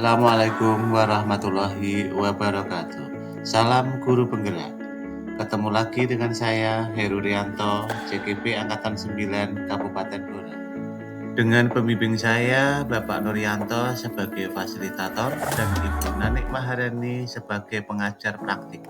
Assalamualaikum warahmatullahi wabarakatuh. Salam guru penggerak. Ketemu lagi dengan saya Heru Rianto, CGP Angkatan 9 Kabupaten Blora. Dengan pembimbing saya Bapak Nuryanto sebagai fasilitator dan Ibu Nanik Maharani sebagai pengajar praktik.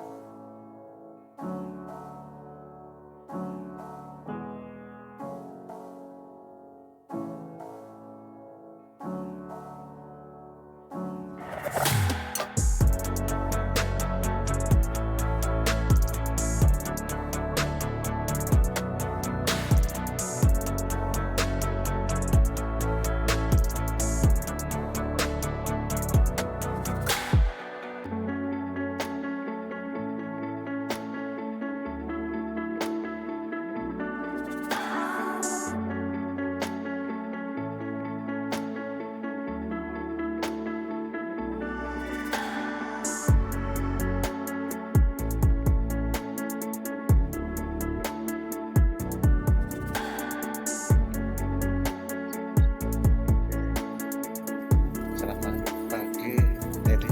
Selamat pagi, Dedi.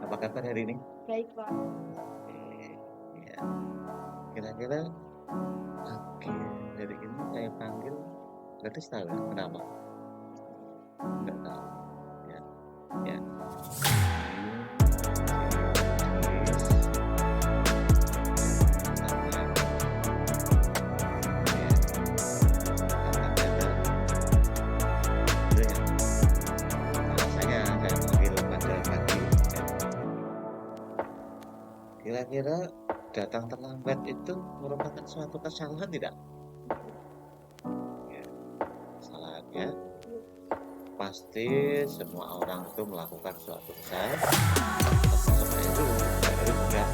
Apa kabar hari ini? Baik, Pak. Ya. Kira-kira pagi hari ini saya panggil, berarti tahu ya kenapa? Enggak tahu. Ya. Ya. Kira-kira datang terlambat itu merupakan suatu kesalahan tidak? Ya, kesalahannya pasti semua orang itu melakukan suatu kesalahan. Termasuk itu baru juga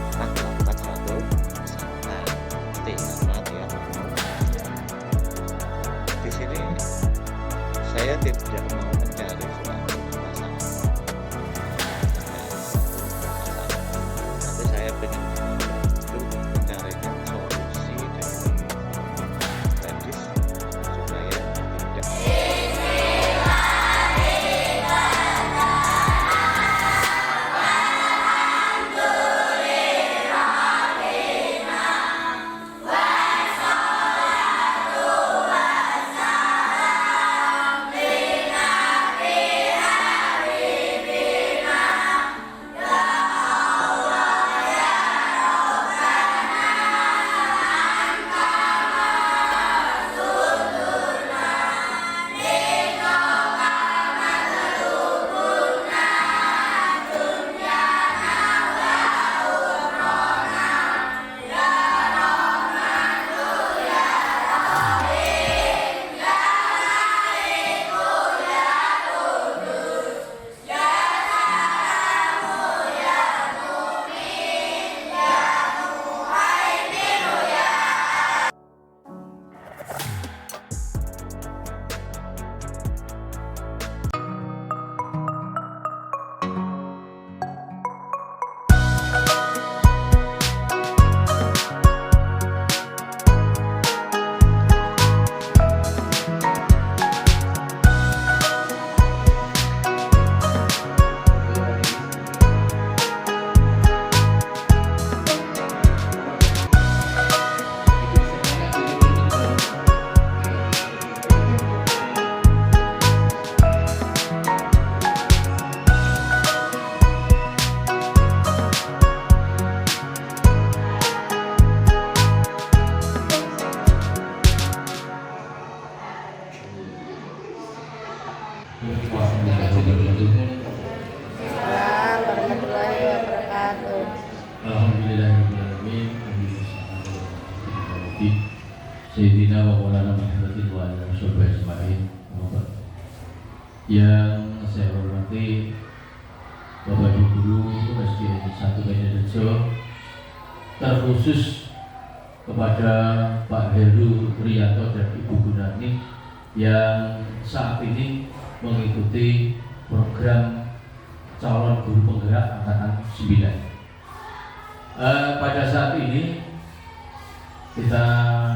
pernah melakukan suatu kesalahan. Pasti karena dia di sini saya tidak mau mencari suatu masalah. Saya ingin mencarikan solusi dari medis supaya tidak Warahmatullahi wabarakatuh. Alhamdulillahirrahmanirrahim. Sayyidina wa maulana Muhammadin wa ala sahbihi ajma'in. Yang saya hormati Bapak Ibu Guru SD 1 Medan, terkhusus kepada Pak Heru Rianto dan Ibu Gunani yang saat ini mengikuti program calon guru penggerak angkatan 9. Pada saat ini kita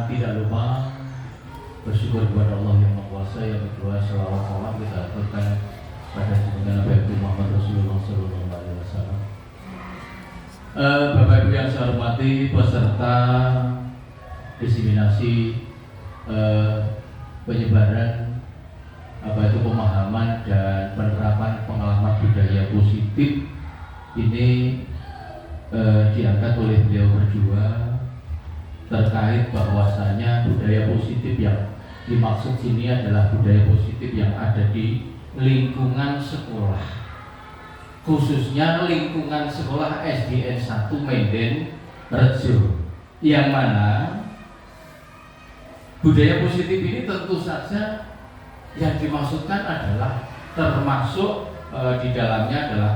tidak lupa bersyukur kepada Allah yang Maha Kuasa, yang kedua selawat salam kita aturkan Bapak Ibu yang saya hormati, peserta diseminasi penyebaran apa itu pemahaman dan penerapan pengalaman budaya positif ini diangkat oleh beliau berdua terkait bahwasanya budaya positif yang dimaksud sini adalah budaya positif yang ada di lingkungan sekolah, khususnya lingkungan sekolah SDN 1 Menden Rejo, yang mana budaya positif ini tentu saja yang dimaksudkan adalah termasuk di dalamnya adalah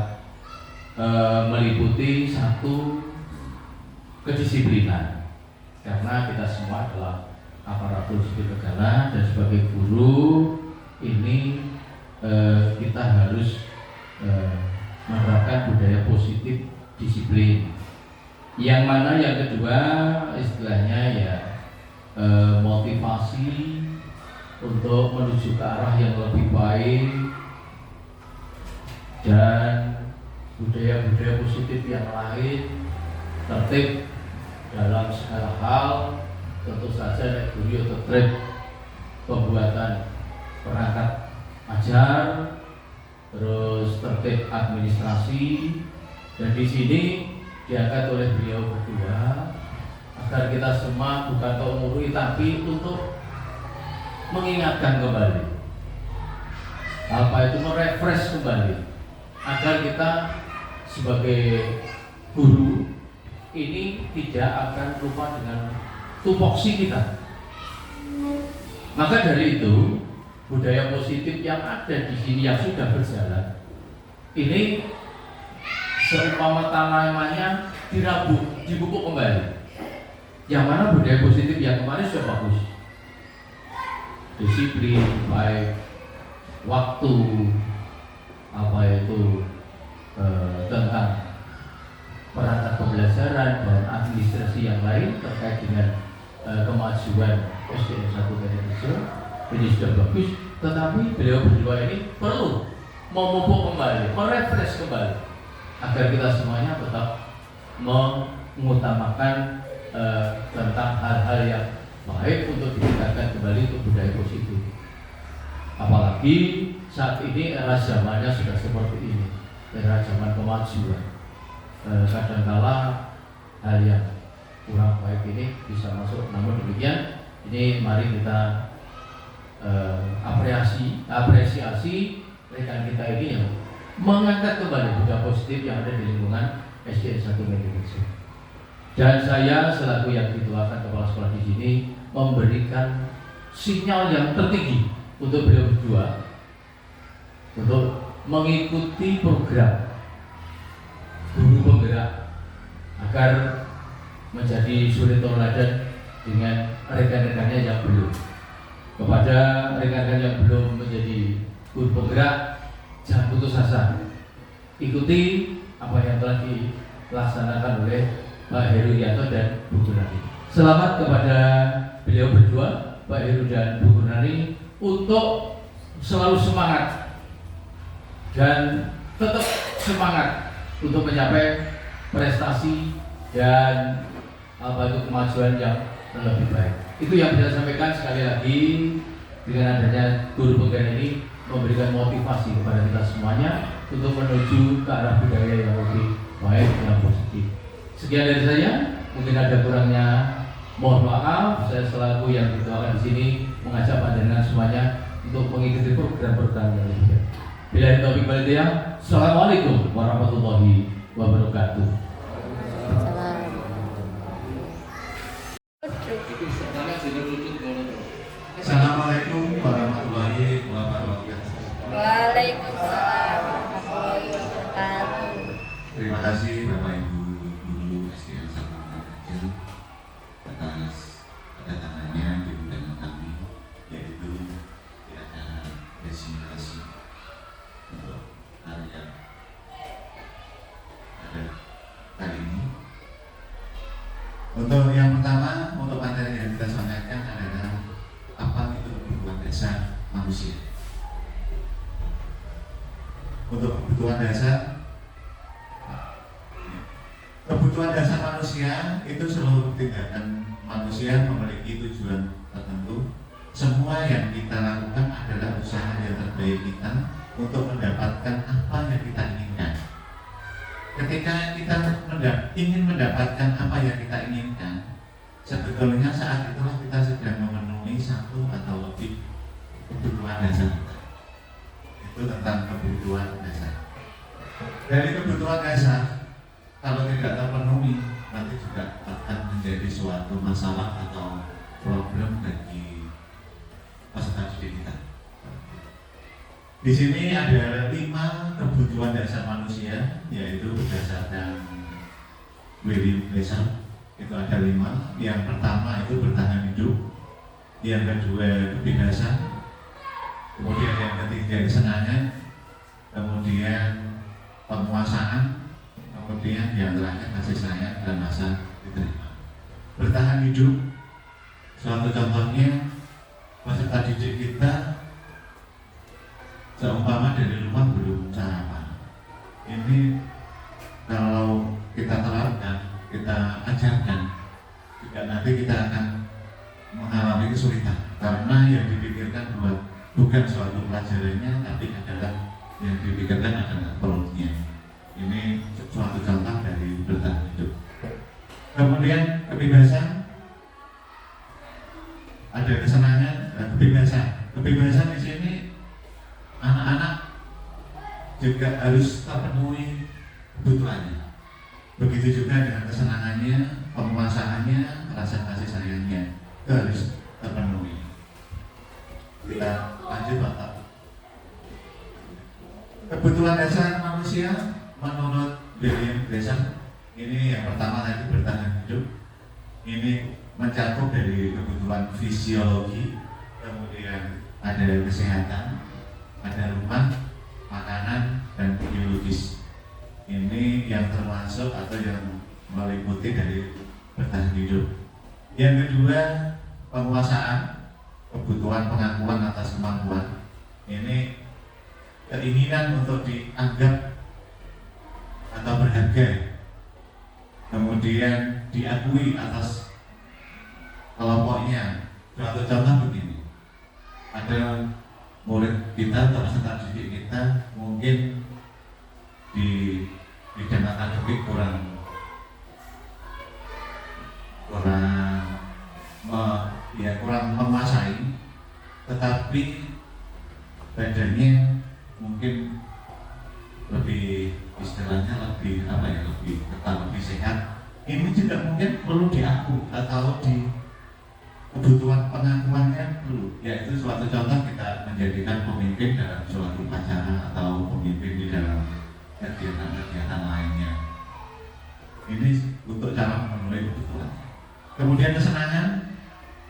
meliputi satu kedisiplinan, karena kita semua adalah aparatur sipil negara dan sebagai guru ini kita harus menerapkan budaya positif disiplin. Yang mana yang kedua istilahnya ya motivasi untuk menuju ke arah yang lebih baik dan budaya-budaya positif yang lain, tertib dalam segala hal, tentu saja nek guru tertib pembuatan perangkat ajar, terus tertib administrasi, dan di sini diangkat oleh beliau berdua agar kita semua bukan mengurui tapi untuk mengingatkan kembali, apa itu merefresh kembali, agar kita sebagai guru ini tidak akan lupa dengan tupoksi kita. Maka dari itu budaya positif yang ada di sini yang sudah berjalan ini seumpama tanamannya dibubuk kembali. Yang mana budaya positif yang kemarin sudah bagus, disiplin, baik waktu, apa itu tentang perangkat pembelajaran dan administrasi yang lain terkait dengan kemajuan SDN 1 Menden Rejo ini sudah bagus, tetapi beliau berdua ini perlu memupuk kembali, merefresh kembali agar kita semuanya tetap mengutamakan tentang hal-hal yang baik untuk ditingkatkan kembali untuk budaya positif. Apalagi saat ini era zamannya sudah seperti ini, era zaman kemajuan. Kadangkala hal yang kurang baik ini bisa masuk, namun demikian ini mari kita apresiasi rekan kita ini yang mengangkat kembali budaya positif yang ada di lingkungan SDN 1 Menden Rejo. Dan saya selaku yang dituakan kepala sekolah di sini memberikan sinyal yang tertinggi untuk beliau berdua untuk mengikuti program guru penggerak agar menjadi suri tauladan dengan rekan-rekannya yang belum. Kepada rekan-rekan yang belum menjadi guru penggerak, jangan putus asa, ikuti apa yang telah dilaksanakan oleh Pak Heru Rianto dan Bu Gunani. Selamat kepada beliau berdua, Pak Heru dan Bu Gunani, untuk selalu semangat dan tetap semangat untuk mencapai prestasi dan apa itu kemajuan yang lebih baik. Itu yang bisa saya sampaikan. Sekali lagi, dengan adanya guru penggerak ini memberikan motivasi kepada kita semuanya untuk menuju ke arah budaya yang lebih baik dan positif. Sekian dari saya, mungkin ada kurangnya mohon maaf. Saya selaku yang dituakan di sini mengajak pandangan semuanya untuk mengikuti program-program yang lebih baik. Bila taufiq wal hidayah. Assalamualaikum warahmatullahi wabarakatuh. Assalamualaikum warahmatullahi wabarakatuh. Waalaikumsalam warahmatullahi wabarakatuh. Terima kasih Bapak Ibu Guru SDN 1 Menden Rejo atas kedatangannya di undangan kami, yaitu di acara diseminasi untuk hari yang ada kali ini. Untuk yang pertama, untuk materi yang kita sampaikan adalah apa itu kebutuhan dasar manusia. Untuk kebutuhan dasar, kebutuhan kebutuhan dasar manusia itu seluruh tindakan manusia memiliki tujuan tertentu. Semua yang kita lakukan adalah usaha yang terbaik kita untuk mendapatkan apa yang kita inginkan. Ketika kita ingin mendapatkan apa yang kita inginkan, sebetulnya saat itulah kita sedang memenuhi satu atau lebih kebutuhan dasar kita. Itu tentang kebutuhan dasar. Dari kebutuhan dasar, kalau tidak terpenuhi, nanti juga akan menjadi suatu masalah atau problem bagi peserta didik kita. Di sini ada 5 kebutuhan dasar manusia, yaitu berdasarkan William Glasser. Itu ada 5. Yang pertama itu bertahan hidup, yang kedua kebebasan, kemudian yang ketiga kesenangan, kemudian penguasaan, kemudian yang terakhir kasih sayang dan rasa diterima. Bertahan hidup, suatu contohnya peserta didik kita seumpama dari rumah belum sarapan. Ini kalau kita terapkan, kita ajarkan, juga nanti kita akan mengalami kesulitan karena yang dipikirkan bukan suatu pelajarannya, tapi adalah yang dipikirkan adalah perutnya. Ini suatu contoh dari bertahan hidup. Kemudian kebebasan, ada kesenangan dan kebebasan. Kebebasan di sini anak-anak juga harus terpenuhi kebutuhannya. Begitu juga dengan kesenangannya, penguasaannya, rasa kasih sayangnya, itu harus terpenuhi. Kita lanjut Pak. Kebutuhan dasar manusia menurut William Glasser, ini yang pertama tadi bertahan hidup. Ini mencakup dari kebutuhan fisiologi, kemudian ada kesehatan, ada rumah, makanan, dan biologis. Ini yang termasuk atau yang meliputi dari bertahan hidup. Yang kedua, penguasaan, kebutuhan pengakuan atas kemampuan. Ini keinginan untuk dianggap atau berharga, kemudian diakui atas kelompoknya. Suatu contoh begini, ada murid kita atau peserta didik kita mungkin di bidang akademik kurang menguasai, tetapi badannya mungkin lebih istilahnya lebih ketat, lebih sehat. Ini juga mungkin perlu diakui atau di kebutuhan pengakuannya perlu, yaitu suatu contoh kita menjadikan pemimpin dalam suatu acara atau pemimpin di dalam kegiatan-kegiatan lainnya. Ini untuk cara memenuhi kebutuhan. Kemudian kesenangan,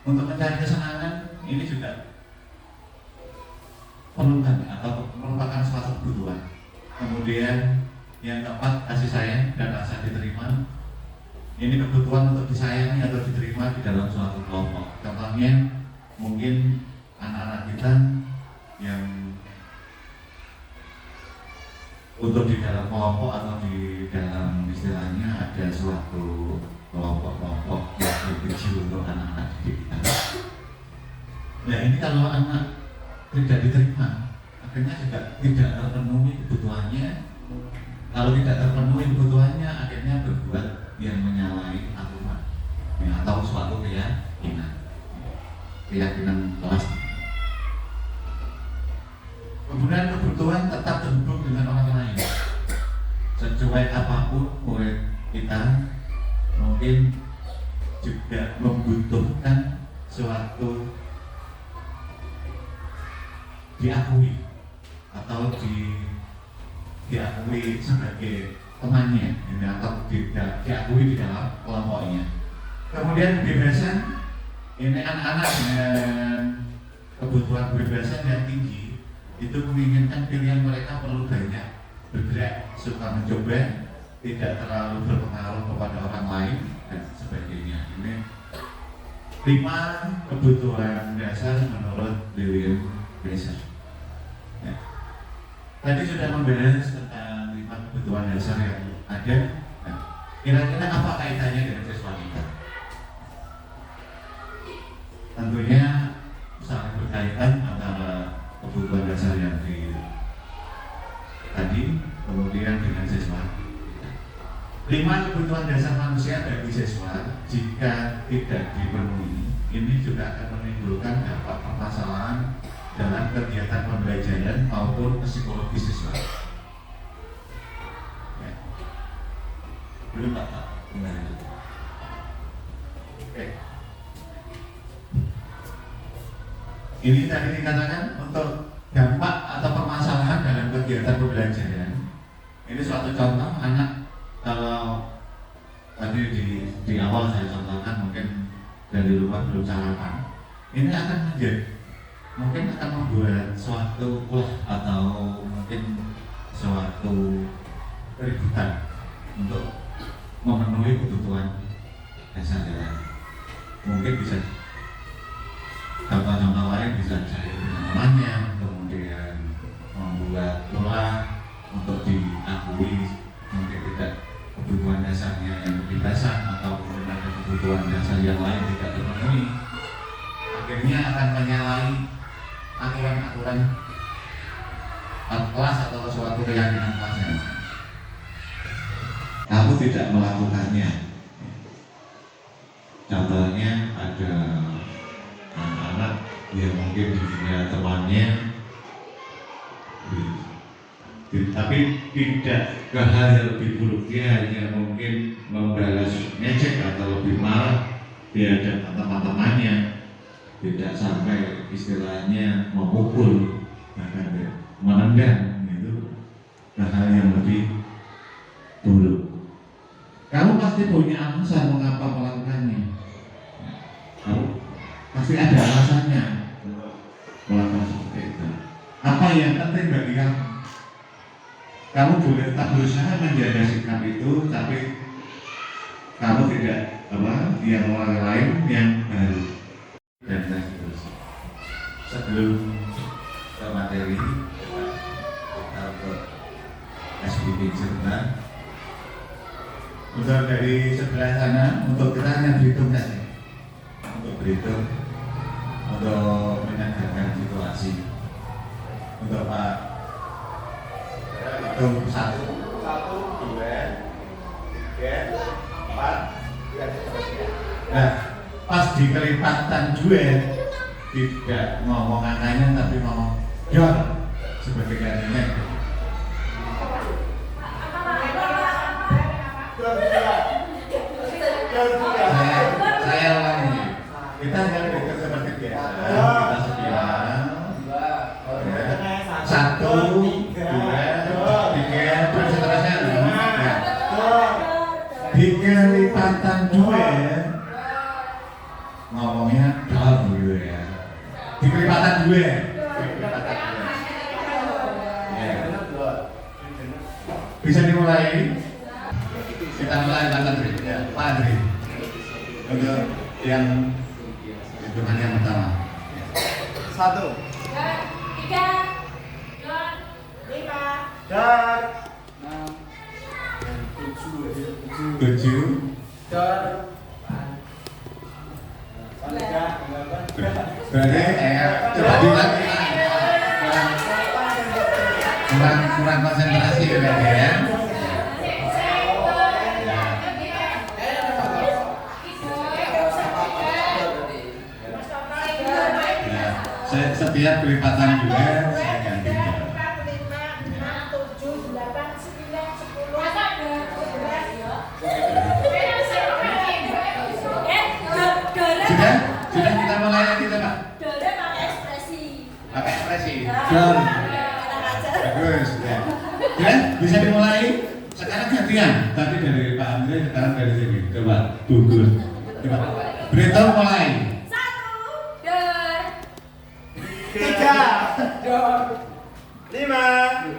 untuk mencari kesenangan ini juga perlukan atau merupakan suatu kebutuhan. Kemudian yang keempat, kasih sayang dan rasa diterima. Ini kebutuhan untuk disayangi atau diterima di dalam suatu kelompok. Contohnya mungkin anak-anak kita yang untuk di dalam kelompok atau di dalam istilahnya ada suatu kelompok-kelompok yang kecil untuk anak-anak didik kita. Nah ini kalau anak tidak diterima, akhirnya juga tidak terpenuhi kebutuhannya. Kalau tidak terpenuhi kebutuhannya, akhirnya berbuat yang menyalahi aturan atau suatu keyakinan kelas. Kemudian kebutuhan tetap terhubung dengan orang lain. Sesuai apapun murid kita mungkin juga membutuhkan suatu diakui atau diakui sebagai temannya atau diakui di dalam kelompoknya. Kemudian kebebasan, ini anak-anak dengan kebutuhan kebebasan yang tinggi itu menginginkan pilihan mereka perlu banyak, bergerak, suka mencoba, tidak terlalu berpengaruh kepada orang lain dan sebagainya. Ini 5 kebutuhan dasar menurut William Glasser. Ya. Tadi sudah membahas tentang 5 kebutuhan dasar yang ada. Nah, Kira-kira apa kaitannya dengan siswa kita? Tentunya sangat berkaitan antara kebutuhan dasar yang tadi, kemudian dengan siswa. 5 kebutuhan dasar manusia bagi siswa jika tidak dipenuhi, ini juga akan menimbulkan dampak permasalahan dalam kegiatan pembelajaran maupun psikologi siswa. Ya. Belum Pak? Benar. Oke. Ini tadi dikatakan untuk dampak atau permasalahan dalam kegiatan pembelajaran. Ini suatu contoh anak. Kalau tadi di awal saya contohkan mungkin dari rumah belum sarapan, ini akan mungkin akan membuat suatu atau mungkin suatu keributan untuk memenuhi kebutuhan dasar jalan. Mungkin bisa contoh-contoh lain bisa cari teman-temannya, kemudian membuat pola untuk diakui, mungkin tidak kebutuhan dasarnya yang lebih dasar atau kemudian ada kebutuhan dasar yang lain tidak terpenuhi, akhirnya akan menyalahi aturan-aturan kelas atau suatu keyakinan kelas yang lain. Kamu tidak melakukannya. Contohnya ada anak-anak yang mungkin dirinya temannya tapi tidak ke hal yang lebih buruk, dia hanya mungkin membalas ngecek atau lebih marah di hadapan teman-temannya, tidak sampai istilahnya memukul, bahkan menendang gitu, ke hal yang lebih buruk. Kamu pasti punya alasan mengapa melakukannya. Kamu pasti ada alasannya melakukan seperti itu. Apa yang penting bagi kamu? Kamu boleh tak berusaha menjaga sikap itu, tapi kamu tidak yang orang lain yang baru dan seterusnya. Sebelum ke materi, kita ke SBB sebentar. Untuk dari sebelah sana, untuk kita hanya berhitung saja, untuk berhitung, untuk menegakkan situasi. Untuk Pak. Hitung 1, 2, 3, 4. Nah, pas di kelipatan duet tidak ngomong angkanya tapi ngomong jor sebagai gantinya. Saya ulangi. Kita jangan dekat seperti biasa. Kita sekian. 1, 2, 3, dan seterusnya. Di kelipatan duet ngomongnya dor dulu ya. Di kelipatan duet. Bisa dimulai. Kita mulai Pak Andri. Ya, Pak Andri. Untuk yang hitungan yang pertama. 1, 3, 5, dan 7. Berarti coba diulangi. Kurang konsentrasi berarti ya. Setiap kelipatan juga saya ganti. 5, 6, 7, 8, 9, 10. Sudah kita mulai kita Pak. Dore pakai ekspresi. Pakai ekspresi. Don. Bagus. Ya. Ya, bisa dimulai. Sekarang gantian. Tadi dari Pak Andre, sekarang dari sini. Coba gugur. Coba. Berhitung mulai. 1, 2, 3, 5,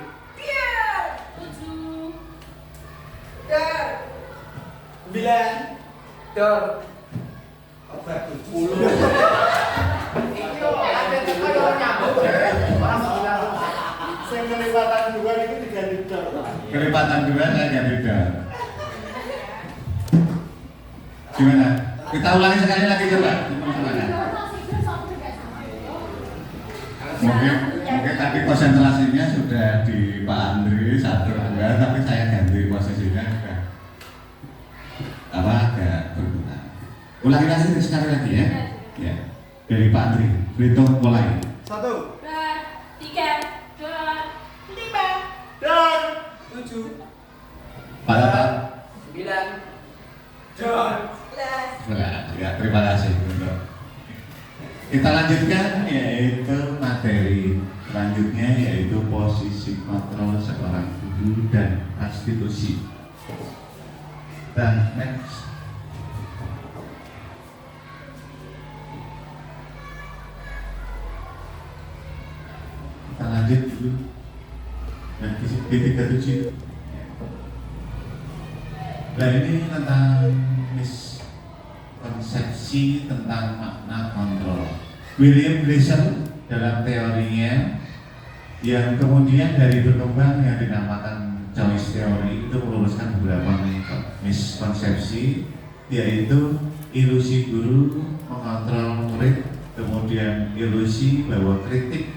7, 9, 10. Kelipatan dua saya ganti dor. Gimana? Kita ulangi sekali lagi coba. Gimana? Mungkin tadi konsentrasinya sudah di Pak Andri satu enggak, tapi saya ganti posisinya sudah agak berkurang. Ulangi lagi sekali lagi ya. Ya. Dari Pak Andri, berhitung mulai. 1, 2, 3, 4, 5, Dan 7 Pak Tata. 9 Dan 11. Ya, terima kasih. Kita lanjutkan yaitu materi selanjutnya yaitu posisi kontrol seorang guru dan konstitusi. Dan next. Kita lanjut dulu. Yang ke-37. Nah ini tentang miskonsepsi tentang makna kontrol. William Gleason dalam teorinya yang kemudian dari berkembang yang dinamakan choice theory itu meluruskan beberapa miskonsepsi, yaitu ilusi guru mengontrol murid, kemudian ilusi bahwa kritik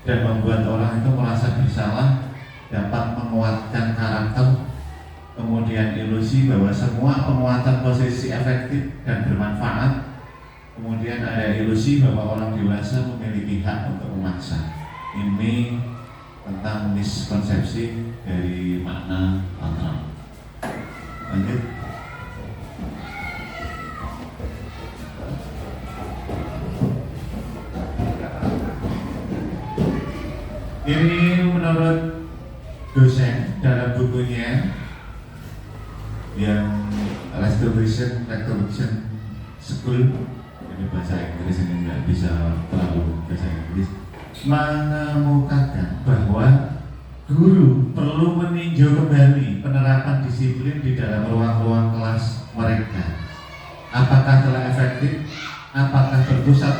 dan membuat orang itu merasa bersalah dapat menguatkan karakter, kemudian ilusi bahwa semua penguatan posisi efektif dan bermanfaat, kemudian ada ilusi bahwa orang dewasa memiliki hak untuk memaksa. Ini tentang miskonsepsi dari makna kontrol. Lanjut. Ini menurut dosen dalam bukunya yang Restoration School, ini bahasa Inggris, ini nggak bisa terlalu bahasa Inggris, mengemukakan bahwa guru perlu meninjau kembali penerapan disiplin di dalam ruang-ruang kelas mereka. Apakah telah efektif? Apakah berpusat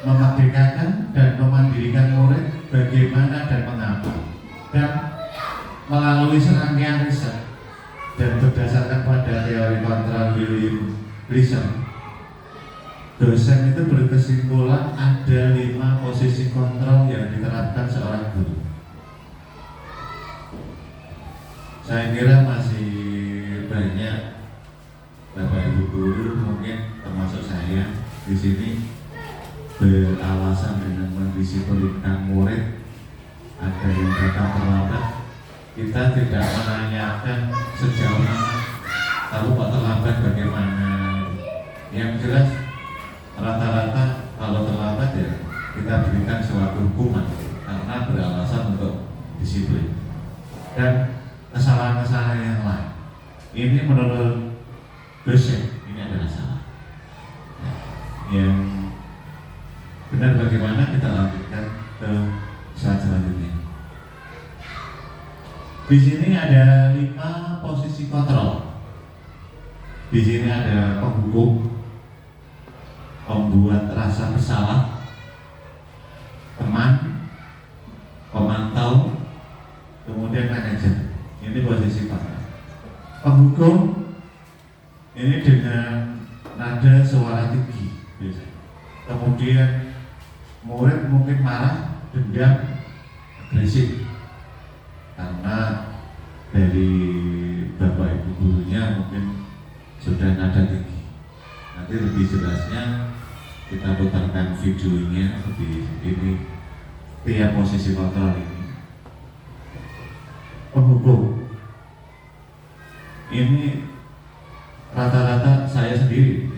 memerdekakan dan memandirikan murid? Bagaimana dan mengapa? Dan melalui serangkaian riset dan berdasarkan pada teori kontrol William Gleason, dosen itu berkesimpulan ada 5 posisi kontrol yang diterapkan seorang guru. Saya kira masih banyak Bapak Ibu guru, mungkin termasuk saya di sini, beralasan dengan mendisiplinkan murid. Ada yang datang terlambat, kita tidak menanyakan sejauh mana, lalu kok terlambat bagaimana. Yang jelas rata-rata kalau terlambat ya kita berikan suatu hukuman karena beralasan untuk disiplin dan kesalahan-kesalahan yang lain. Ini menurut dosen ini adalah salah. Yang benar bagaimana, kita lanjutkan ke slide selanjutnya. Di sini ada 5 posisi kontrol. Di sini ada penghukum, pembuat rasa bersalah, teman, pemantau, kemudian manajer. Ini posisi kontrol. Penghukum ini dengan nada suara tinggi biasanya. Kemudian murid mungkin marah, dendam, agresif karena dari bapak ibu gurunya mungkin sudah nada tinggi. Nanti lebih jelasnya kita putarkan videonya seperti ini, tiap posisi kontrol ini. Penghukum ini rata-rata saya sendiri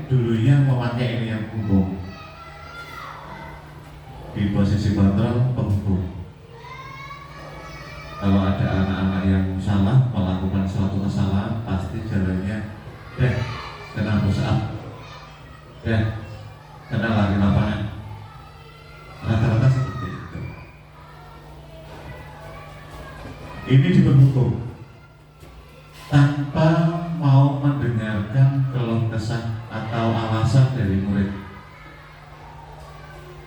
dulunya memakai ini yang penghukum. Di posisi kontrol penghukum, kalau ada anak-anak yang salah melakukan suatu kesalahan, pasti jalannya kena push up, kena lari lapangan, rata-rata seperti itu. Ini di penghukum tanpa mau mendengarkan keluh kesah atau alasan dari murid.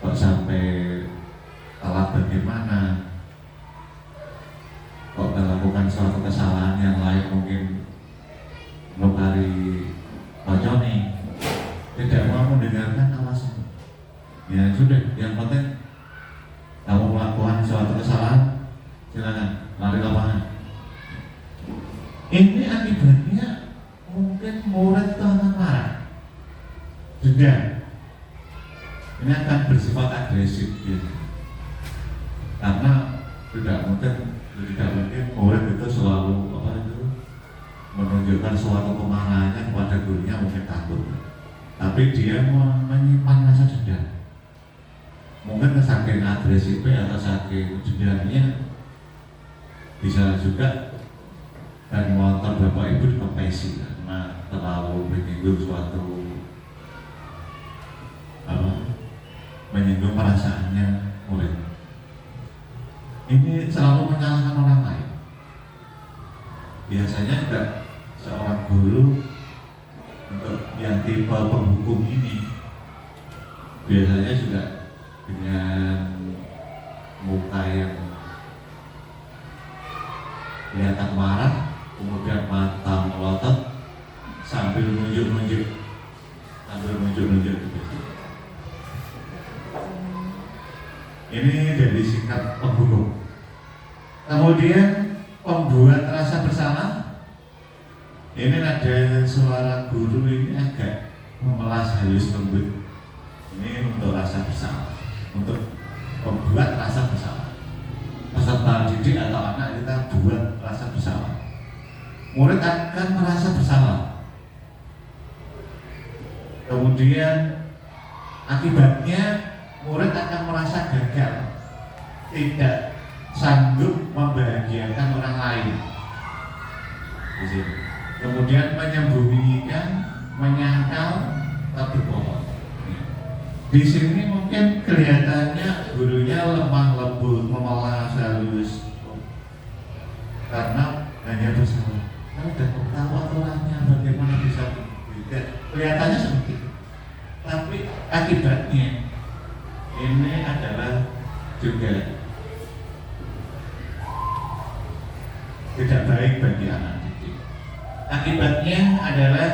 Kok sampai telat bagaimana? Kok melakukan suatu kesalahan yang lain mungkin Nukari Baconi tidak mau mendengarkan alasan. Ya sudah, yang penting kamu melakukan suatu kesalahan, silakan lari lapangan. Ini akibatnya mungkin murid itu akan marah, dendam. Ini akan bersifat agresif gitu. Karena tidak mungkin murid itu selalu menunjukkan suatu kemarahannya kepada gurunya, mungkin takut, tapi dia menyimpan rasa dendam. Mungkin saking agresifnya atau saking dendamnya bisa juga dan motor bapak ibu dikempesi karena terlalu menyinggung suatu menyinggung perasaannya murid. Ini selalu menyalahkan orang lain. Biasanya juga seorang guru untuk yang tipe penghukum ini biasanya juga dengan muka yang kelihatan marah, kemudian mata melotot sambil nunjuk-nunjuk gitu. Ini dari sikap penghukum. Kemudian pembuat rasa bersalah. Ini ada suara guru ini agak memelas halus lembut. Ini untuk rasa bersalah, untuk membuat rasa bersalah. Peserta didik atau anak kita buat rasa bersalah. Murid akan merasa bersalah. Kemudian akibatnya murid akan merasa gagal, tidak sanggup membahagiakan orang lain. Di sini. Kemudian menyembunyikan, menyangkal, atau berbohong. Di sini mungkin kelihatannya gurunya lemah lembut, memelas halus, karena hanya bersalah. Kalau udah tahu aturannya, bagaimana bisa tidak? Kelihatannya seperti itu. Tapi akibatnya ini adalah juga tidak baik bagi anak didik. Akibatnya adalah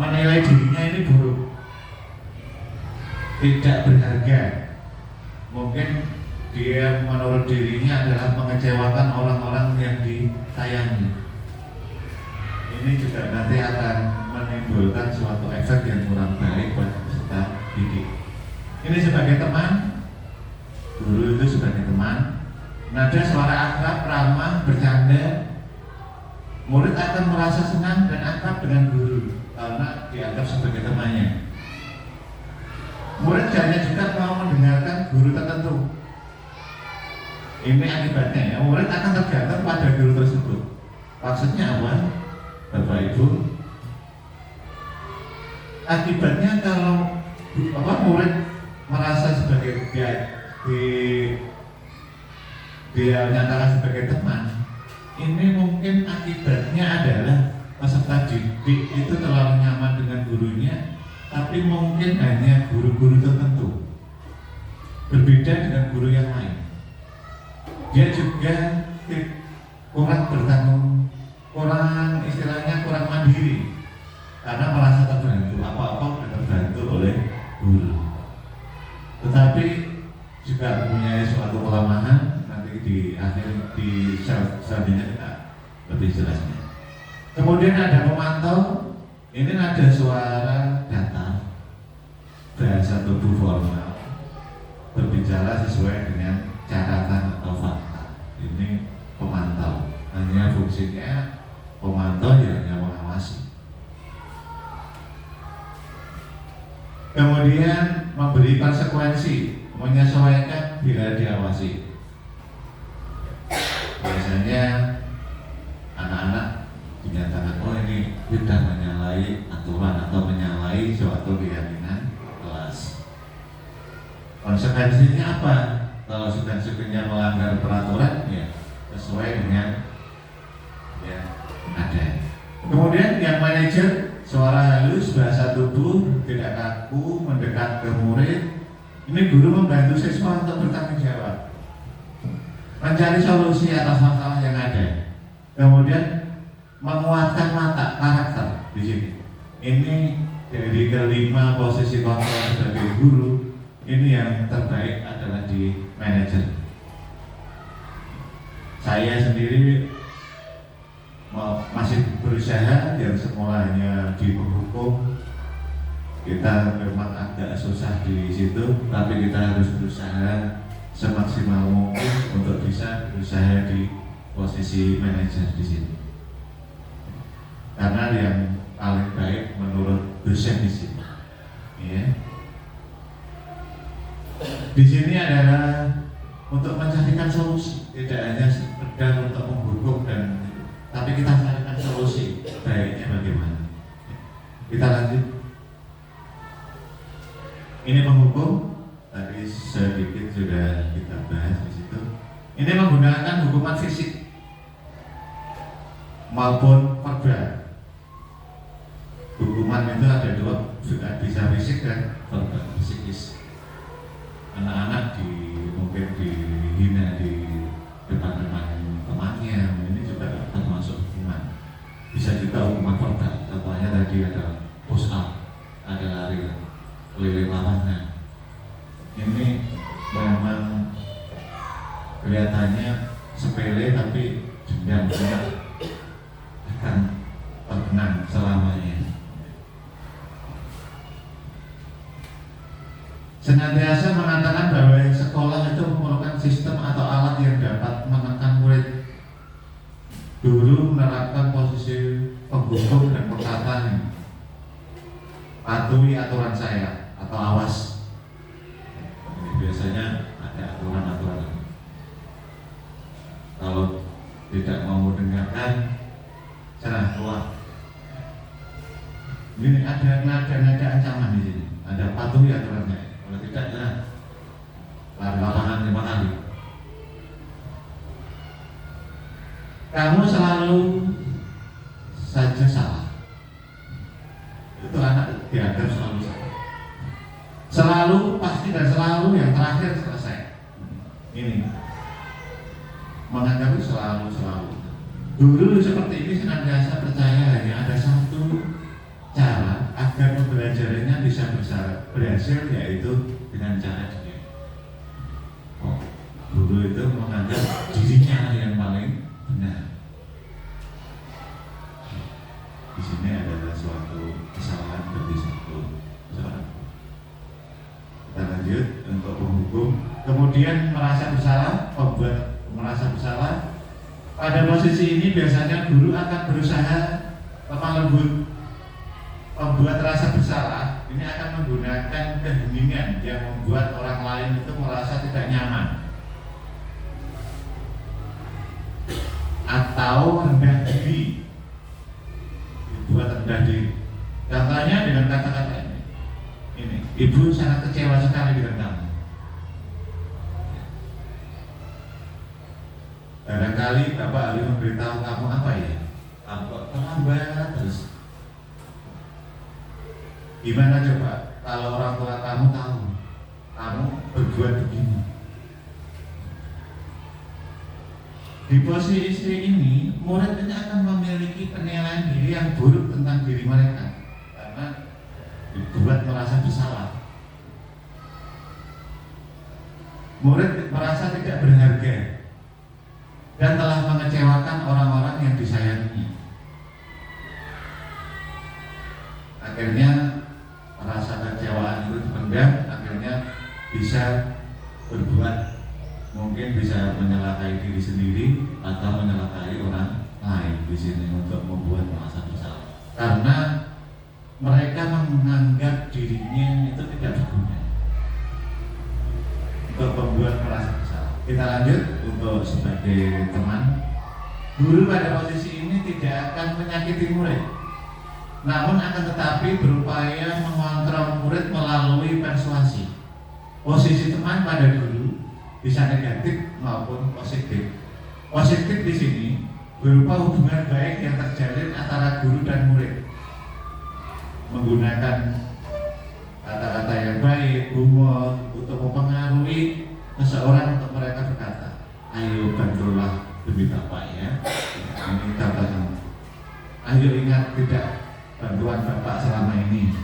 menilai dirinya ini buruk, tidak berharga. Mungkin dia menurut dirinya adalah mengecewakan orang-orang yang disayangi. Ini juga nanti akan menimbulkan suatu efek yang kurang baik buat peserta didik. Ini sebagai teman, guru itu sebagai teman, nada suara akrab, ramah, bercanda, murid akan merasa senang dan akrab dengan guru karena dianggap sebagai temannya. Murid hanya juga mau mendengarkan guru tertentu. Ini akibatnya ya, murid akan tergantung pada guru tersebut. Maksudnya apa, Bapak Ibu? Akibatnya kalau murid merasa sebagai dia nyatakan sebagai teman, ini mungkin akibatnya adalah peserta didik itu terlalu nyaman dengan gurunya, tapi mungkin hanya guru-guru tertentu, berbeda dengan guru yang lain. Dia juga kurang istilahnya kurang mandiri karena merasa terbantu, apa-apa sudah terbantu oleh guru. Tetapi juga mempunyai suatu kelemahan, nanti di akhir di selanjutnya kita lebih jelasnya. Kemudian ada pemantau, ini ada suara data, bahasa tubuh formal, berbicara sesuai dengan catatan atau fakta. Ini pemantau, hanya fungsinya pemantau ya hanya mengawasi. Kemudian memberi konsekuensi, menyesuaikan bila diawasi. Biasanya anak-anak dinyatakan, oh ini sudah menyalahi aturan atau menyalahi suatu keyakinan kelas. Konsekuensinya apa? Kalau sudah melanggar peraturan, ya sesuai dengan ya ada. Kemudian yang manajer, suara halus, bahasa tubuh, tidak kaku, mendekat ke murid. Ini guru membantu siswa untuk bertanggung jawab, mencari solusi atas masalah yang ada. Kemudian menguatkan watak karakter di sini. Ini dari kelima posisi kontrol sebagai guru, ini yang terbaik adalah di manajer. Saya sendiri masih berusaha, yang semulanya di penghukum kita memang agak susah di situ, tapi kita harus berusaha semaksimal mungkin untuk bisa berusaha di posisi manajer di sini. Karena yang paling baik menurut dosen di sini, ya. Di sini adalah untuk mencarikan solusi, tidak hanya sekedar untuk menghukum tapi kita carikan solusi baiknya bagaimana. Kita lanjut. Ini menghukum, tadi sedikit sudah kita bahas di situ. Ini menggunakan hukuman fisik maupun verbal. Hukuman itu ada dua, bisa fisik dan verbal, psikis. Anak-anak mungkin dihina di depan-depan temannya, ini juga termasuk hukuman. Bisa juga hukuman verbal, contohnya tadi ada push up, ada lari keliling lapangan. Ini memang kelihatannya sepele, tapi dendamnya akan terkenang selamanya. Senantiasa mengatakan bahwa sekolah itu memerlukan sistem atau alat yang dapat menekan murid. Guru menerapkan posisi penghukum dan perkataan, patuhi aturan saya atau awas. Ini biasanya ada aturan-aturan. Kalau tidak mau dengarkan, serah keluar. Ini ada nada ancaman di sini. Ada patuhi aturan saya. Kalau tidak, ya lari lapangan 5 kali. Kamu selalu saja salah. Itu anak dianggap selalu salah. Selalu pasti dan selalu yang terakhir selesai. Ini menganggap selalu. Guru seperti ini senantiasa percaya hanya ada satu cara agar pembelajarannya bisa berhasil, yaitu dengan cara dia. Guru itu menganggap dirinya yang paling benar. Di sini adalah suatu kesalahan bagi seorang. Kita lanjut untuk penghukum. Kemudian merasa bersalah, merasa bersalah. Pada posisi ini biasanya guru akan berusaha lemah lembut, membuat rasa bersalah. Ini akan menggunakan keheningan yang membuat orang lain itu merasa tidak nyaman atau rendah diri, dibuat rendah diri. Contohnya dengan kata-kata ini, ibu sangat kecewa sekali dengan kamu. Barangkali bapak harus memberitahu kamu apa ya? Kamu kok terlambat terus. Gimana coba kalau orang tua kamu tahu kamu berbuat begini? Di posisi ini, murid ini akan memiliki penilaian diri yang buruk tentang diri mereka karena dibuat merasa bersalah. Murid merasa tidak berharga dan telah mengecewakan orang-orang yang disayanginya. Akhirnya rasa kecewaan itu dipendam, akhirnya bisa berbuat, mungkin bisa menyalakai diri sendiri atau menyalakai orang lain di sini untuk membuat merasa bersalah. Karena mereka menganggap dirinya itu tidak berguna untuk membuat merasa bersalah. Kita lanjut untuk sebagai teman. Guru pada posisi ini tidak akan menyakiti murid, namun akan tetapi berupaya mengontrol murid melalui persuasi. Posisi teman pada guru bisa negatif maupun positif. Positif di sini berupa hubungan baik yang terjalin antara guru dan murid, menggunakan kata-kata yang baik, humor untuk mempengaruhi seseorang untuk mereka berkata, ayo bantulah demi bapak ya. Ini kata ayo ingat tidak bantuan Bapak selama ini.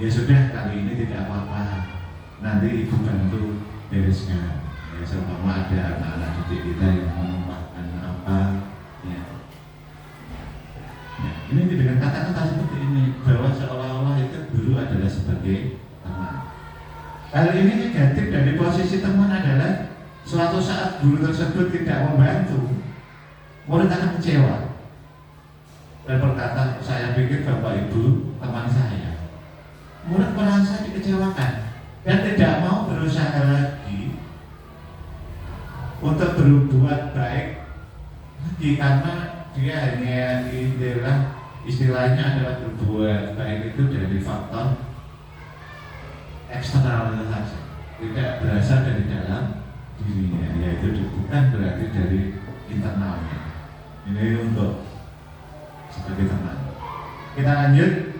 Ya sudah, kali ini tidak apa-apa, nanti Ibu bantu bereskan. Ya, seumpama ada anak-anak didik kita yang menumpahkan apa, ya. Ya, ini dengan kata-kata seperti ini, bahwa seolah-olah itu guru adalah sebagai teman. Hal ini negatif dari posisi teman adalah suatu saat guru tersebut tidak membantu, murid akan kecewa dan berkata, saya pikir Bapak Ibu teman saya. Murid merasa dikecewakan dan tidak mau berusaha lagi untuk berbuat baik lagi, karena dia hanya istilahnya adalah berbuat baik itu dari faktor eksternal saja, tidak berasal dari dalam dirinya, yaitu bukan berarti dari internalnya. Ini untuk sebagai teman. Kita lanjut.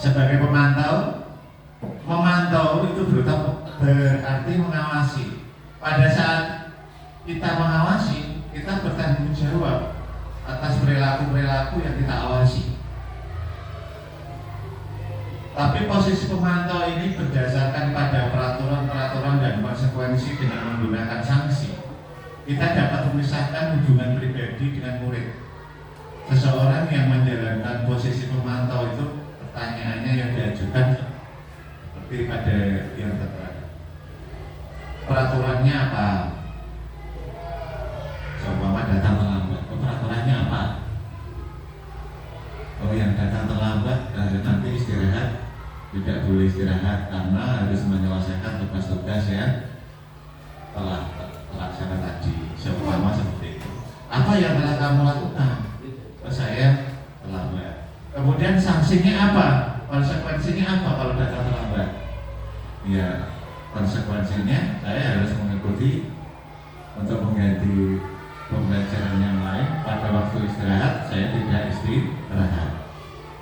Sebagai pemantau, memantau itu berarti mengawasi. Pada saat kita mengawasi, kita bertanggung jawab atas perilaku-perilaku yang kita awasi. Tapi posisi pemantau ini berdasarkan pada peraturan-peraturan dan konsekuensi dengan menggunakan sanksi. Kita dapat memisahkan hubungan pribadi dengan murid. Seseorang yang menjalankan posisi pemantau itu, pertanyaannya yang diajukan seperti pada yang tertera. Peraturannya apa? Seumpama datang terlambat, peraturannya apa? Oh, yang datang terlambat nanti istirahat, tidak boleh istirahat karena harus menyelesaikan tugas-tugas yang telah terlaksana tadi. Seumpama seperti itu. Apa yang telah kamu lakukan? Saya terlambat. Kemudian sanksinya apa? Konsekuensinya apa kalau datang terlambat? Ya, konsekuensinya saya harus mengikuti untuk mengganti pembelajaran yang lain. Pada waktu istirahat saya tidak istirahat.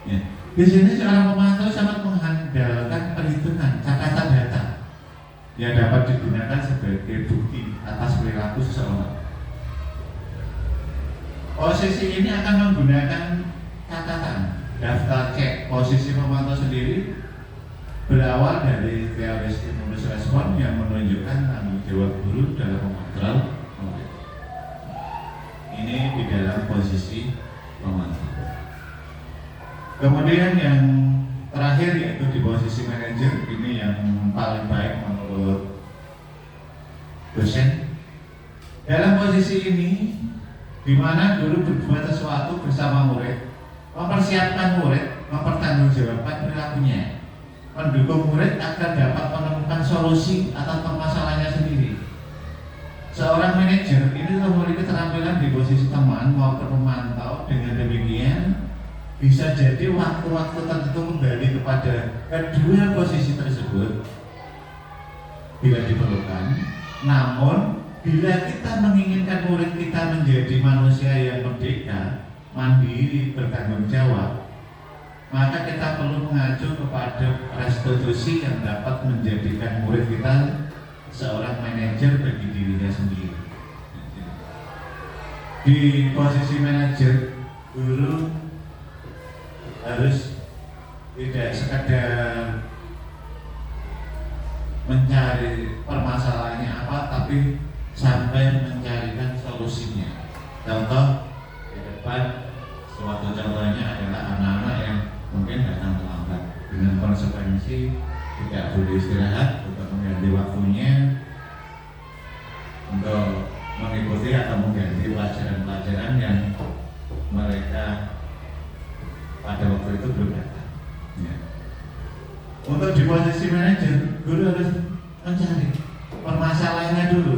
Ya. Di sini seorang pemantau sangat mengandalkan perhitungan catatan data yang dapat digunakan sebagai bukti atas perilaku seseorang. Posisi ini akan menggunakan catatan daftar cek. Posisi pemantau sendiri berawal dari teori stimulus respon yang menunjukkan tanggung jawab guru dalam mengontrol murid. Ini di dalam posisi pemantau. Kemudian yang terakhir yaitu di posisi manajer, ini yang paling baik menurut dosen. Dalam posisi ini, di mana guru berbuat sesuatu bersama murid, mempersiapkan murid, mempertanggungjawabkan perilakunya, mendukung murid agar dapat menemukan solusi atas permasalahannya sendiri. Seorang manajer ini memiliki keterampilan di posisi teman maupun pemantau. Dengan demikian, bisa jadi waktu-waktu tertentu kembali kepada kedua posisi tersebut bila diperlukan. Namun, bila kita menginginkan murid kita menjadi manusia yang merdeka, mandiri, bertanggung jawab, maka kita perlu mengacu kepada restitusi yang dapat menjadikan murid kita seorang manajer bagi dirinya sendiri. Di posisi manajer, guru harus tidak sekadar mencari permasalahannya apa, tapi sampai mencarikan solusinya. Contoh di depan, suatu contohnya adalah anak-anak yang mungkin datang terlambat, dengan konsekuensi tidak boleh istirahat untuk mengganti waktunya untuk mengikuti atau mengganti pelajaran-pelajaran yang mereka pada waktu itu belum datang. Ya. Untuk di posisi manajer, guru harus mencari permasalahannya dulu.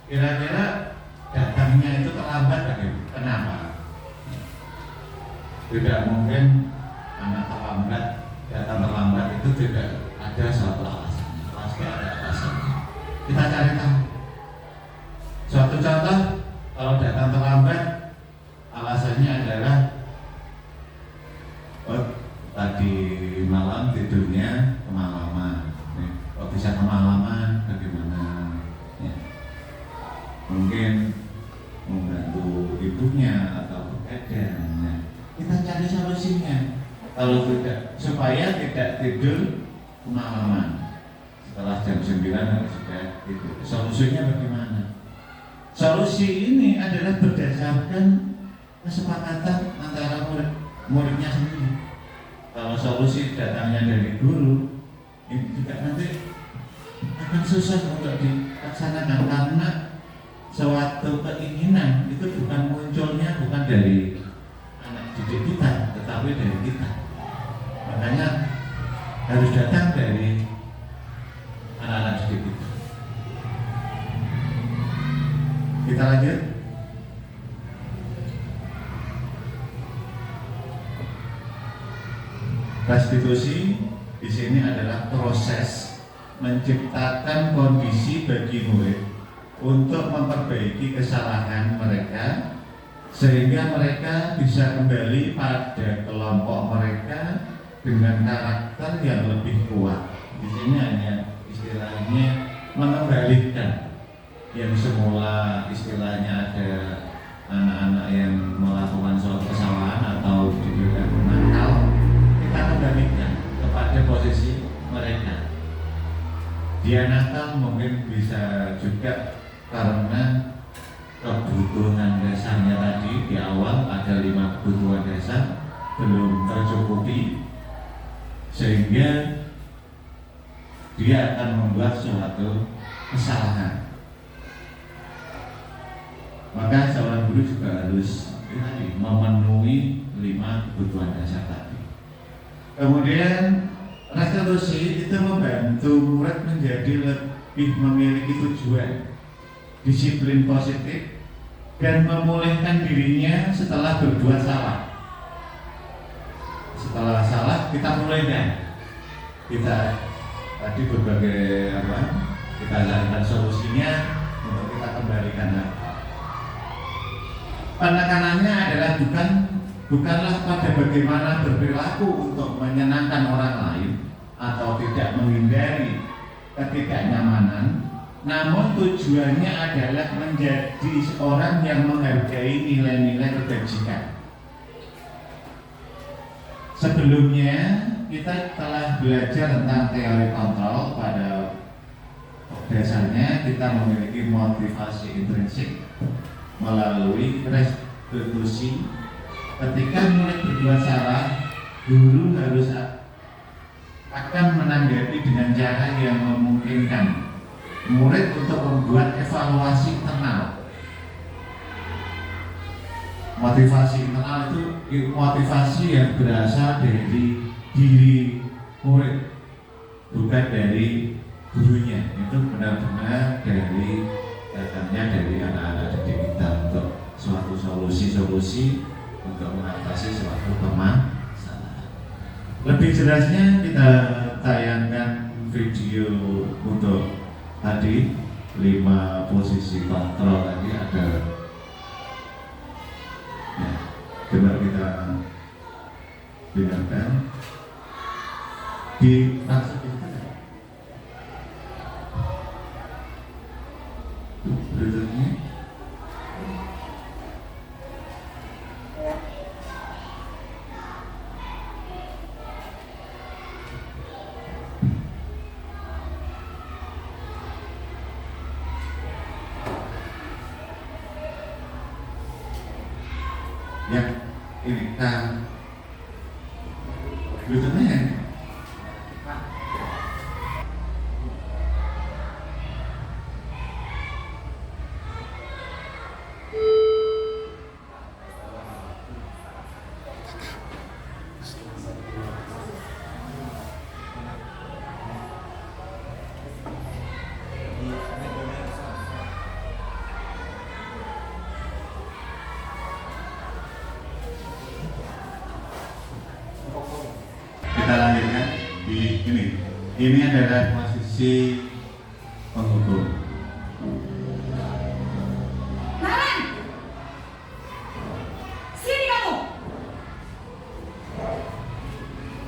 Kira-kira datangnya itu terlambat bagaimana? Kenapa? Tidak mungkin anak terlambat, datang terlambat itu tidak ada suatu alasannya, pasti ada alasannya. Kita cari tahu. Suatu contoh, kalau datang terlambat, alasannya adalah tadi malam tidurnya kemalaman. Kok bisa kemalaman? Bagaimana? Ya. Mungkin membantu ibu hidupnya atau begadang. Nah, kita cari solusinya. Kalau tidak, supaya tidak tidur kemalaman. Setelah jam 9 harus sudah tidur. Solusinya bagaimana? Solusi ini adalah berdasarkan kesepakatan antara muridnya sendiri. Kalau solusi datangnya dari guru, ini juga nanti akan susah untuk dilaksanakan karena suatu keinginan itu bukan munculnya bukan dari anak didik kita, tetapi dari kita. Makanya harus datang dari anak-anak didik kita. Kita lanjut. Restitusi di sini adalah proses menciptakan kondisi bagi murid untuk memperbaiki kesalahan mereka sehingga mereka bisa kembali pada kelompok mereka dengan karakter yang lebih kuat. Di sini hanya istilahnya mengembalikan yang semula istilahnya ada anak-anak yang melakukan suatu kesalahan atau juga nakal, kita kembalikan kepada posisi mereka. Dia nakal mungkin bisa juga karena kebutuhan dasarnya tadi di awal ada 5 kebutuhan dasar belum tercukupi sehingga dia akan membuat suatu kesalahan. Maka seorang guru juga harus memenuhi 5 kebutuhan dasar tadi. Kemudian restitusi itu membantu murid menjadi lebih memiliki tujuan, disiplin positif, dan memulihkan dirinya setelah berbuat salah. Setelah salah kita mulihkan. Kita tadi berbagai kita carikan solusinya untuk kita kembalikan lagi. Penekanannya adalah bukanlah pada bagaimana berperilaku untuk menyenangkan orang lain atau tidak menghindari ketidaknyamanan, namun tujuannya adalah menjadi seorang yang menghargai nilai-nilai kebajikan. Sebelumnya kita telah belajar tentang teori kontrol. Pada dasarnya kita memiliki motivasi intrinsik melalui restitusi. Ketika murid berbuat salah, guru harus akan menanggapi dengan cara yang memungkinkan murid untuk membuat evaluasi internal. Motivasi internal itu motivasi yang berasal dari diri murid, bukan dari gurunya. Itu benar-benar datangnya dari anak-anak didik kita untuk suatu solusi untuk mengatasi suatu permasalahan. Lebih jelasnya kita tayangkan video untuk tadi 5 posisi kontrol tadi ada. Ya, coba kita dengarkan di langsung berikutnya. Yang ini berikutnya. Kita lanjutkan di ini. Ini adalah posisi penghukum. Naran! Sini kamu!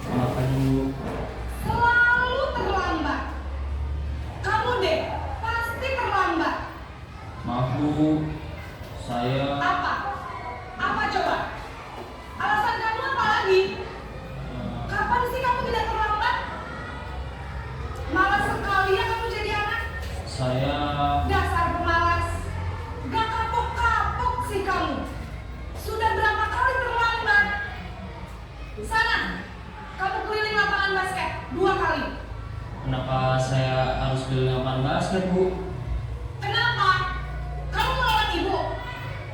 Kenapa Bu? Selalu terlambat. Kamu deh, pasti terlambat. Maaf Bu, saya Apa? Apa saya harus beli lapangan basket, Bu? Kenapa? Kamu melawan ibu?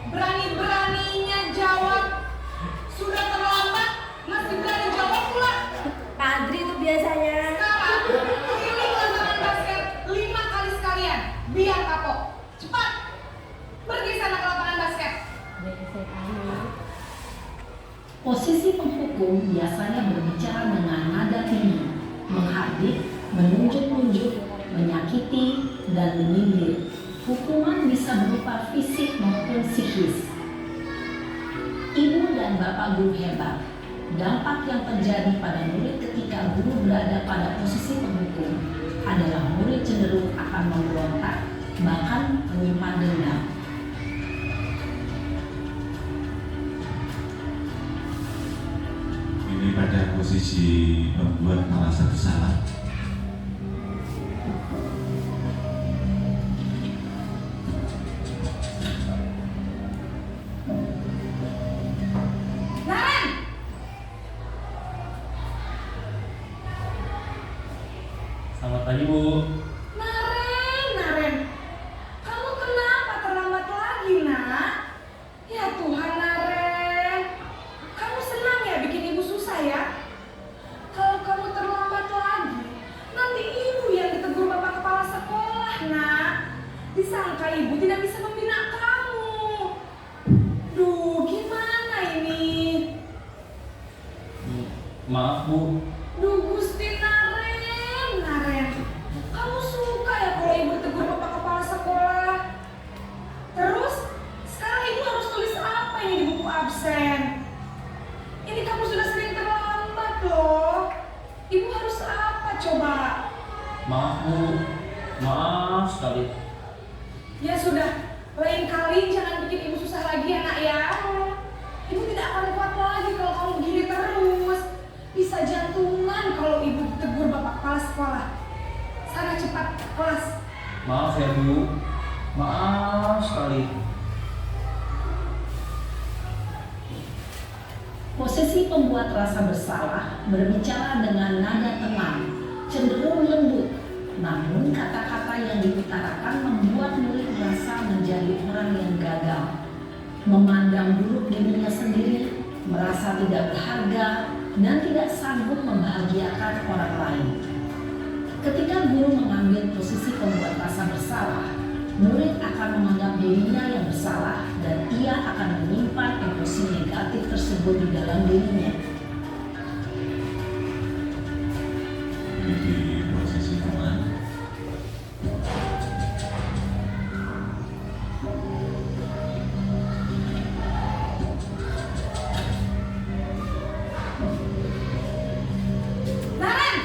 Berani-beraninya jawab. Sudah terlambat, masih berani jawab pula. Pak Adri itu biasanya. Sekarang, pilih lapangan basket 5 kali sekalian. Biar kapok. Cepat. Pergi sana ke lapangan basket. Posisi penghukum biasanya berbicara dengan nada tinggi, menghardik, menunjuk-nunjuk, menyakiti, dan menyindir. Hukuman bisa berupa fisik maupun psikis. Ibu dan bapak guru hebat. Dampak yang terjadi pada murid ketika guru berada pada posisi penghukum adalah murid cenderung akan memberontak, bahkan menyimpan dendam. Ini pada posisi membuat merasa bersalah. Naren! Selamat pagi, Bu. Naren. Kamu kenapa terlambat lagi, nak? Ya Tuhan, Naren. Kamu senang ya bikin ibu susah ya? Kalau kamu terlambat lagi, nanti ibu yang ditegur bapak kepala sekolah, nak. Disangka ibu tidak bisa membina kamu. Duh, gimana ini? Maaf, Bu. Duh, Gusti Naren. Kamu suka ya kalau ibu tegur bapak kepala sekolah? Terus, sekarang ibu harus tulis apa ini di buku absen? Ini kamu sudah sering terlambat loh. Ibu harus apa coba? Maaf, Bu. Maaf sekali. Ya sudah, lain kali jangan bikin ibu susah lagi ya, nak ya. Ibu tidak akan kuat lagi kalau kamu begini terus. Bisa jantungan kalau ibu ditegur bapak kepala sekolah. Sana cepat kelas. Maaf ya, Bu. Maaf sekali. Posisi pembuat rasa bersalah berbicara dengan nada tenang, cenderung lembut. Namun kata-kata yang diutarakan membuat murid merasa menjadi orang yang gagal, memandang buruk dirinya sendiri, merasa tidak berharga, dan tidak sanggup membahagiakan orang lain. Ketika guru mengambil posisi pembuat rasa bersalah, murid akan menganggap dirinya yang bersalah dan ia akan menyimpan emosi negatif tersebut di dalam dirinya. Ini di posisi teman. Naren!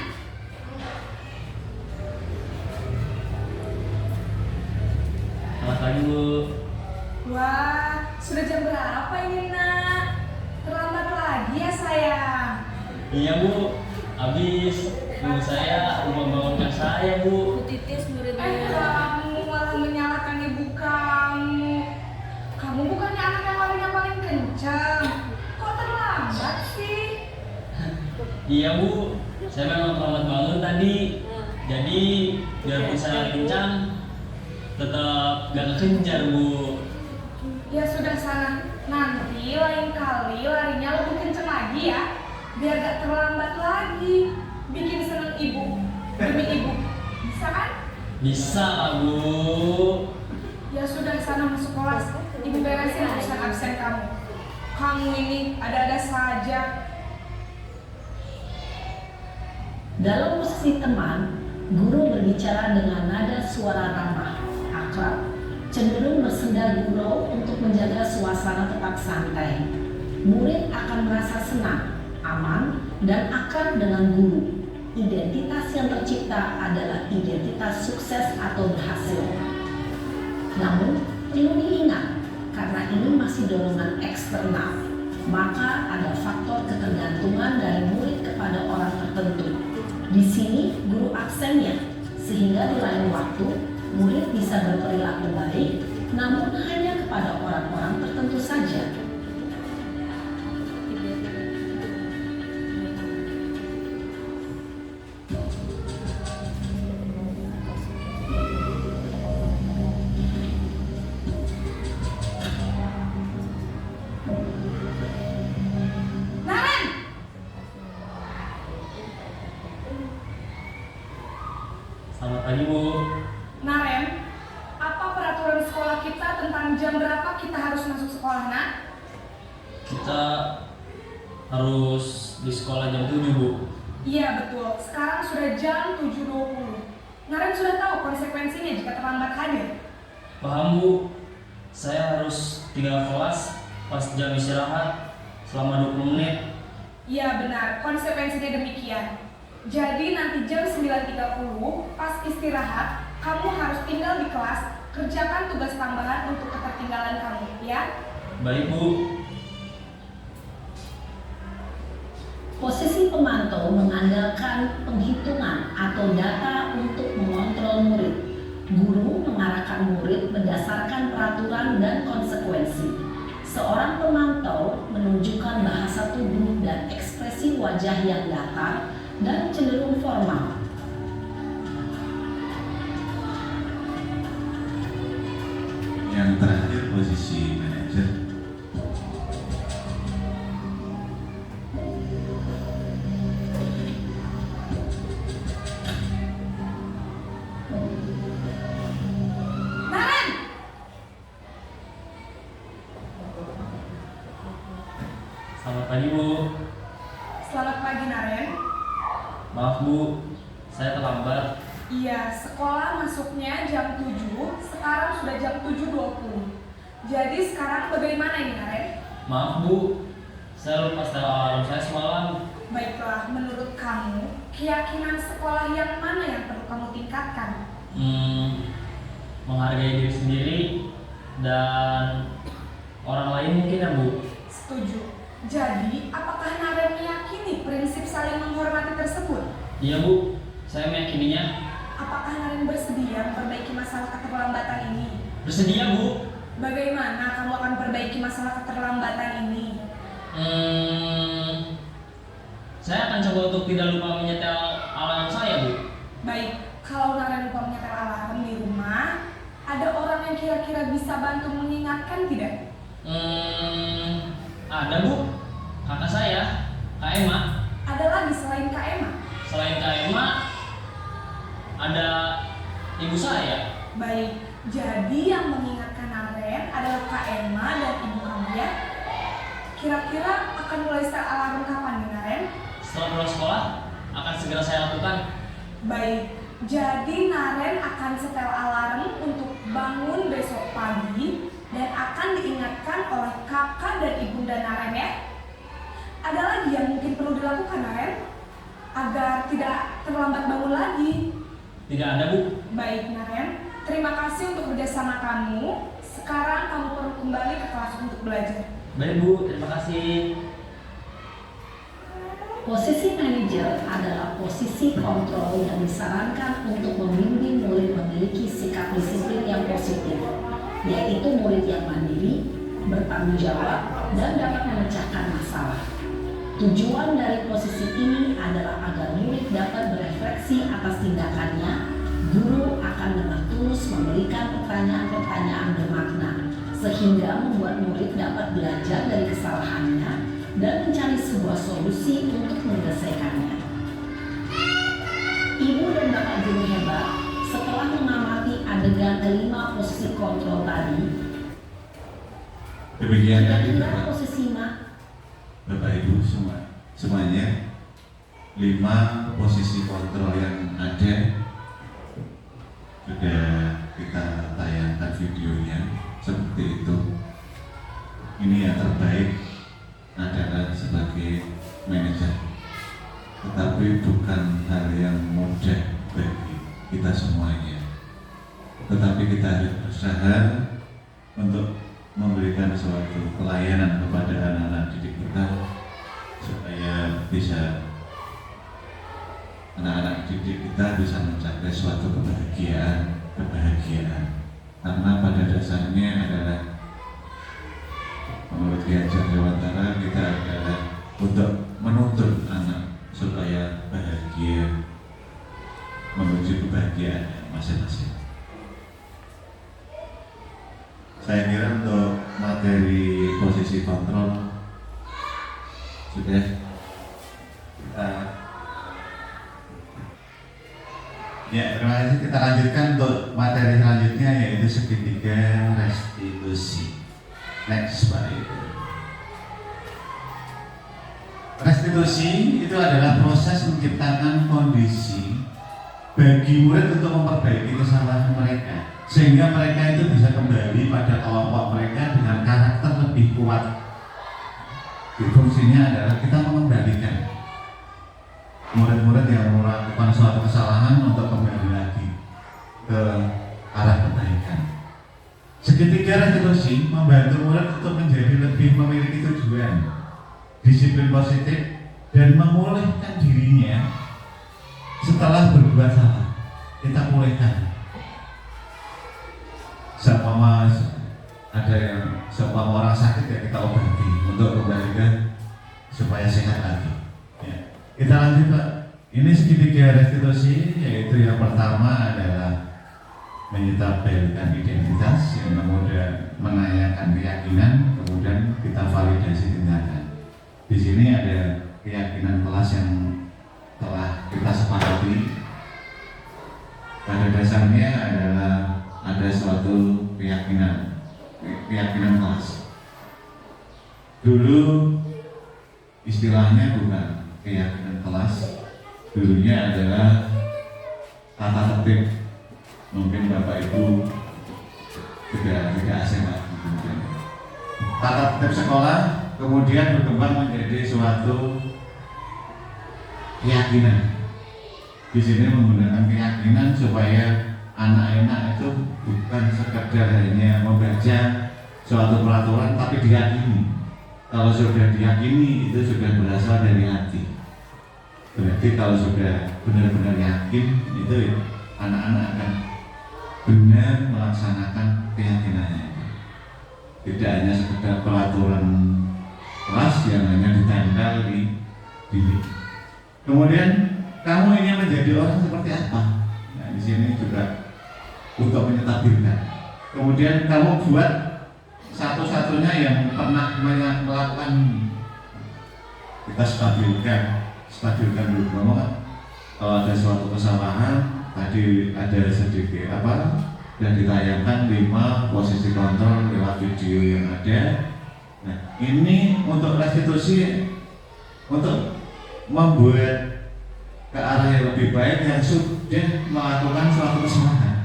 Selamat pagi, Bu. Wah, sudah jam berapa ini, nak? Terlambat lagi ya, sayang. Iya, Bu. Habis ibu saya membangunkan saya, Bu. Bu Titis muridnya. Kamu malah menyalahkan ibu kamu. Kamu bukannya anak yang larinya paling kencang. Kok terlambat sih? Iya, Bu. Saya memang terlambat bangun tadi. Jadi biar bisa kencang, tetap gak kekenjar, Bu. Ya sudah sana. Nanti lain kali larinya lebih kencang lagi ya. Biar gak terlambat lagi. Bikin seneng ibu. Demi ibu. Bisa kan? Bisa, Bu. Ya sudah sana masuk kelas. Ibu beresin urusan absen kamu. Kamu ini ada-ada saja. Dalam posisi teman, guru berbicara dengan nada suara ramah, akrab, cenderung bersenda gurau untuk menjaga suasana tetap santai. Murid akan merasa senang, aman, dan akrab dengan guru. Identitas yang tercipta adalah identitas sukses atau berhasil. Namun, perlu diingat, karena ini masih dorongan eksternal, maka ada faktor ketergantungan dari murid kepada orang tertentu. Di sini guru aksennya, sehingga di lain waktu murid bisa berperilaku baik, namun hanya kepada orang-orang tertentu saja. jam berapa kita harus masuk sekolah, nak? Kita harus di sekolah jam 7, Bu. Iya betul, sekarang sudah jam 7.20. Naren sudah tahu konsekuensinya jika terlambat hadir. Paham, Bu. Saya harus tinggal kelas pas jam istirahat selama 20 menit. Iya benar, konsekuensinya demikian. Jadi nanti jam 9.30 pas istirahat, kamu harus tinggal di kelas, kerjakan tugas tambahan untuk ketertinggalan kamu, ya? Baik, Bu. Posisi pemantau mengandalkan penghitungan atau data untuk mengontrol murid. Guru mengarahkan murid berdasarkan peraturan dan konsekuensi. Seorang pemantau menunjukkan bahasa tubuh dan ekspresi wajah yang datar dan cenderung formal. Yang terakhir posisi manajer. Naren! Selamat pagi, Bu. Selamat pagi, Naren. Maaf, Bu. Saya terlambat. Iya, sekolah masuknya jam 7, sekarang sudah jam 7.20. Jadi sekarang bagaimana ini, Naren? Maaf, Bu. Saya lupa setel alarm saya semalam. Baiklah, menurut kamu, keyakinan sekolah yang mana yang perlu kamu tingkatkan? Menghargai diri sendiri dan orang lain mungkin ya, Bu. Setuju. Jadi, apakah Naren meyakini prinsip saling menghormati tersebut? Iya, Bu. Saya meyakininya. Apakah Naren bersedia memperbaiki masalah keterlambatan ini? Bersedia, Bu. Bagaimana kamu akan perbaiki masalah keterlambatan ini? Saya akan coba untuk tidak lupa menyetel alarm saya, Bu. Baik, kalau Naren lupa menyetel alarm di rumah, ada orang yang kira-kira bisa bantu mengingatkan tidak? Ada, Bu. Kakak saya, Kak Emma. Ada lagi selain Kak Emma? Selain Kak Emma, ada ibu saya. Baik, jadi yang mengingatkan Naren adalah Kak Emma dan ibu kamu ya? Kira-kira akan mulai setel alarm kapan nih, Naren? Setelah pulang sekolah, akan segera saya lakukan. Baik, jadi Naren akan setel alarm untuk bangun besok pagi dan akan diingatkan oleh kakak dan ibunda Naren ya. Ada lagi yang mungkin perlu dilakukan, Naren, agar tidak terlambat bangun lagi? Tidak ada, Bu. Baik, Naren, terima kasih untuk kerjasama kamu. Sekarang kamu perlu kembali ke kelas untuk belajar. Baik, Bu. Terima kasih. Posisi manajer adalah posisi kontrol yang disarankan untuk membimbing murid memiliki sikap disiplin yang positif, yaitu murid yang mandiri, bertanggung jawab, dan dapat memecahkan masalah. Tujuan dari posisi ini adalah agar murid dapat berefleksi atas tindakannya. Guru akan dengan tulus memberikan pertanyaan-pertanyaan bermakna, sehingga membuat murid dapat belajar dari kesalahannya dan mencari sebuah solusi untuk menyelesaikannya. Ibu dan bapak guru hebat, setelah mengamati adegan kelima posisi kontrol tadi, Demikian tadi kira-kira Bapak, posisi Bapak Ibu semuanya, 5 posisi kontrol yang ada sudah kita tayangkan videonya seperti itu. Ini yang terbaik adalah sebagai manajer, tetapi bukan hal yang mudah bagi kita semuanya. Tetapi kita harus berusaha untuk memberikan suatu pelayanan kepada anak-anak didik kita supaya bisa anak-anak didik kita bisa mencapai suatu kebahagiaan. Karena pada dasarnya adalah menurut Ki Hajar Dewantara, kita adalah untuk menuntut anak supaya bahagia menuju kebahagiaan masing-masing. Saya kira untuk materi posisi kontrol sudah kita ya, terima kasih. Kita lanjutkan untuk materi selanjutnya, yaitu segitiga restitusi. Next Pak Ibu. Restitusi itu adalah proses menciptakan kondisi bagi murid untuk memperbaiki kesalahan mereka, sehingga mereka itu bisa kembali pada kelompok mereka dengan karakter lebih kuat. Jadi fungsinya adalah kita mengembalikan murid-murid yang melakukan suatu kesalahan untuk kembali lagi ke arah kebaikan. Segitiga restitusi membantu murid untuk menjadi lebih memiliki tujuan, disiplin positif, dan memulihkan dirinya setelah berbuat salah. Kita pulihkan. Seumpama ada yang seumpama orang sakit ya kita obati untuk kembalikan supaya sehat lagi. Ya. Kita lanjut Pak. Ini segitiga restitusi, yaitu yang pertama adalah menyetabilkan identitas, yang kemudian menanyakan keyakinan, kemudian kita validasi tindakan. Di sini ada keyakinan kelas yang telah kita sepakati. Pada dasarnya adalah ada suatu keyakinan kelas. Dulu istilahnya bukan keyakinan kelas, dulunya adalah tata tertib. Mungkin Bapak Ibu tidak asing lagi. Tata tertib sekolah kemudian berkembang menjadi suatu keyakinan. Di sini menggunakan keyakinan supaya anak-anak itu bukan sekedar hanya membaca suatu peraturan, tapi diyakini. Kalau sudah diyakini itu sudah berasal dari hati. Berarti kalau sudah benar-benar yakin itu anak-anak akan benar melaksanakan keyakinannya. Tidak hanya sekedar peraturan kelas yang hanya ditempel di diri. Kemudian kamu ingin menjadi orang seperti apa? Nah, di sini juga untuk menyetabilkan. Kemudian kamu buat satu-satunya yang pernah melakukan ini. Kita stabilkan dulu. Kalau ada suatu kesalahan, tadi ada sedikit dan ditayangkan 5 posisi kontrol lewat video yang ada. Nah, ini untuk restitusi, untuk membuat ke arah yang lebih baik yang sudah melakukan suatu kesalahan.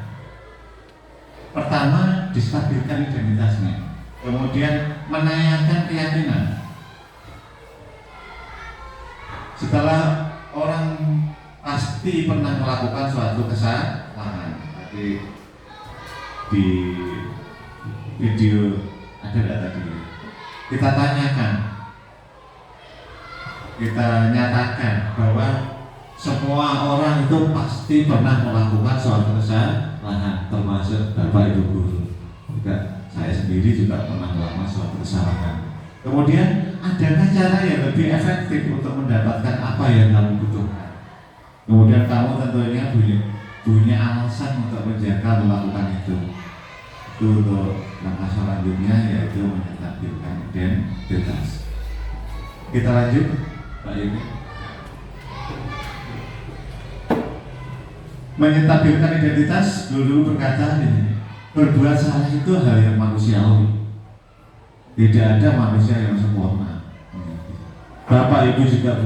Pertama, distabilkan identitasnya, kemudian menanyakan keyakinan. Setelah orang pasti pernah melakukan suatu kesalahan, tadi di video ada nggak tadi? Kita tanyakan, kita nyatakan bahwa semua orang itu pasti pernah melakukan suatu kesalahan, termasuk Bapak Ibu guru. Juga saya sendiri juga pernah melakukan suatu kesalahan. Kemudian adakah cara yang lebih efektif untuk mendapatkan apa yang kamu butuhkan? Kemudian kamu tentunya punya alasan untuk menjaga melakukan itu. Itu untuk langkah selanjutnya, yaitu menyetabilkan identitas. Kita lanjut, Pak Yuni. Menyetabilkan identitas, dulu berkata ini, berbuat salah itu hal yang manusiawi. Tidak ada manusia yang sempurna. Bapak Ibu juga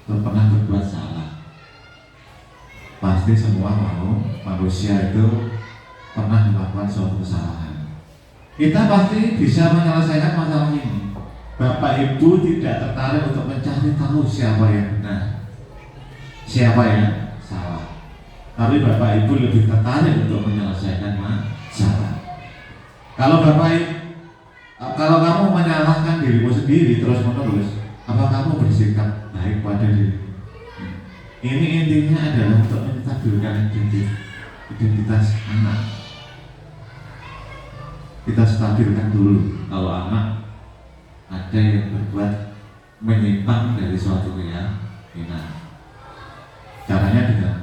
pernah berbuat salah. Pasti semua manusia itu pernah melakukan suatu kesalahan. Kita pasti bisa menyelesaikan masalah ini. Bapak Ibu tidak tertarik untuk mencari tahu siapa yang benar, siapa yang salah. Tapi Bapak Ibu lebih tertarik untuk menyelesaikan masalah. Kalau kamu menyalahkan dirimu sendiri terus menerus, apa kamu bersikap baik pada diri? Ini intinya adalah untuk menstabilkan identitas anak. Kita stabilkan dulu. Kalau anak ada yang berbuat menyimpang dari suatu keyakinan, caranya dengan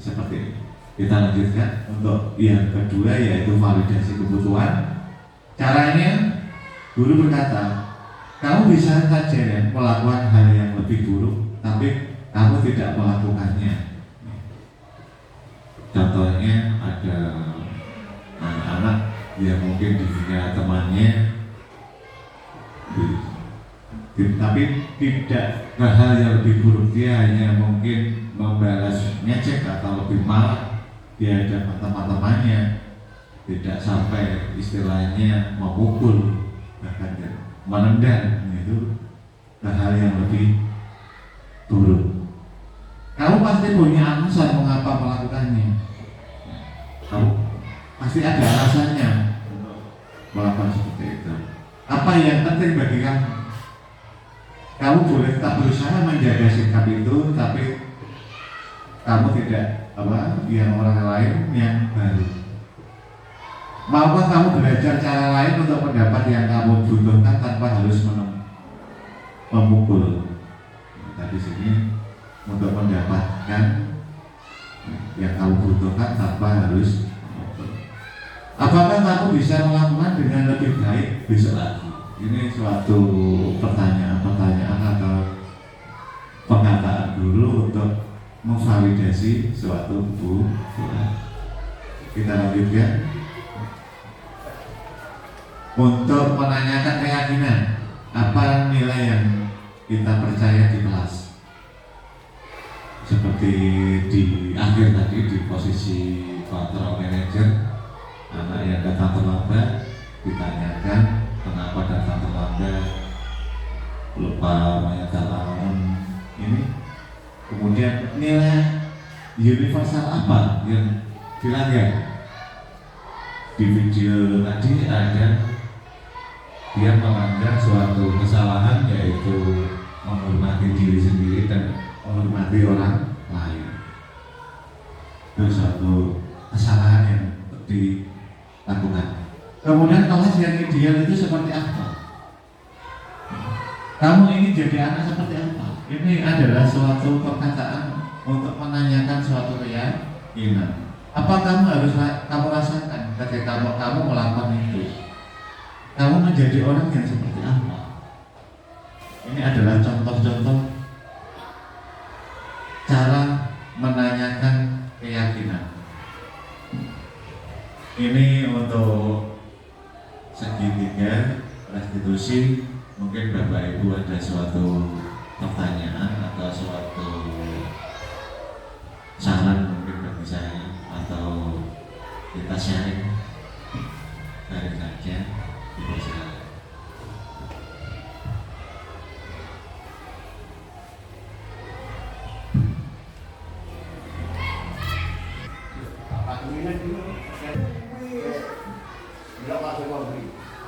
seperti ini. Kita lanjutkan untuk yang kedua, yaitu validasi kebutuhan. Caranya, guru berkata, kamu bisa saja melakukan hal yang lebih buruk, tapi kamu tidak melakukannya. Contohnya ada anak-anak yang mungkin dirinya temannya, tapi tidak hal yang lebih buruk, dia hanya mungkin membalas ngecek atau lebih marah di hadapan teman-temannya, tidak sampai istilahnya memukul, bahkan menendang, itu hal yang lebih buruk. Kamu pasti punya alasan mengapa melakukannya. Kamu pasti ada alasannya untuk melakukan seperti itu. Apa yang penting bagi kamu? Kamu boleh tetap berusaha menjaga sikap itu, tapi kamu tidak yang orang lain yang baru. Maukah kamu belajar cara lain untuk mendapat yang kamu butuhkan tanpa harus memukul? Tadi sini untuk mendapatkan yang kamu butuhkan tanpa harus memukul. Apakah kamu bisa melakukan dengan lebih baik besok lagi? Ini suatu pertanyaan atau perkataan guru untuk memvalidasi suatu buah. Kita lanjutkan. Untuk menanyakan keyakinan, apa nilai yang kita percaya di kelas? Seperti di akhir tadi di posisi control manager, anak yang datang terlambat ditanyakan kenapa datang terlambat, lupa menyatakan ini. Kemudian nilai universal apa yang dilanggar? Di video tadi ada dia melanggar suatu kesalahan, yaitu menghormati diri sendiri dan menghormati orang lain. Itu suatu kesalahan yang dilakukan. Kemudian kelas yang ideal itu seperti apa? Kamu ingin jadi anak seperti apa? Ini adalah suatu perkataan untuk menanyakan suatu keyakinan. Apa kamu rasakan ketika kamu melakukan itu? Kamu menjadi orang yang seperti apa? Ini adalah contoh-contoh cara menanyakan keyakinan. Ini untuk segitiga restitusi. Mungkin Bapak Ibu ada suatu pertanyaan atau suatu saran mungkin bagi saya, atau kita sharing saja.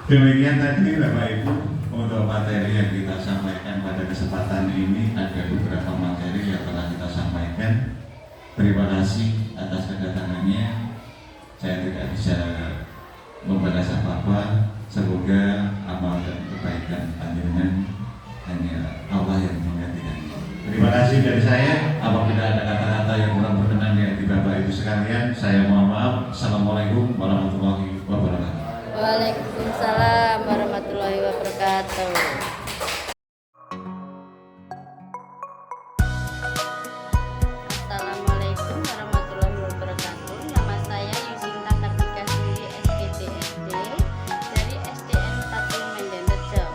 Demikian tadi Bapak Ibu untuk materi yang kita sampaikan pada kesempatan ini. Ada beberapa materi yang telah kita sampaikan. Terima kasih atas kedatangannya. Saya tidak bisa membalas apa-apa. Semoga amal dan kebaikan panjenengan hanya Allah yang menggantikan. Terima kasih dari saya. Apabila ada kata-kata yang kurang berkenan di Bapak Ibu sekalian, saya mohon maaf. Assalamualaikum warahmatullahi wabarakatuh. Waalaikumsalam warahmatullahi wabarakatuh. Assalamualaikum warahmatullahi wabarakatuh. Nama saya Yusinta Kartika Sindi, SPDSD dari SDN 1 Mendenrejo.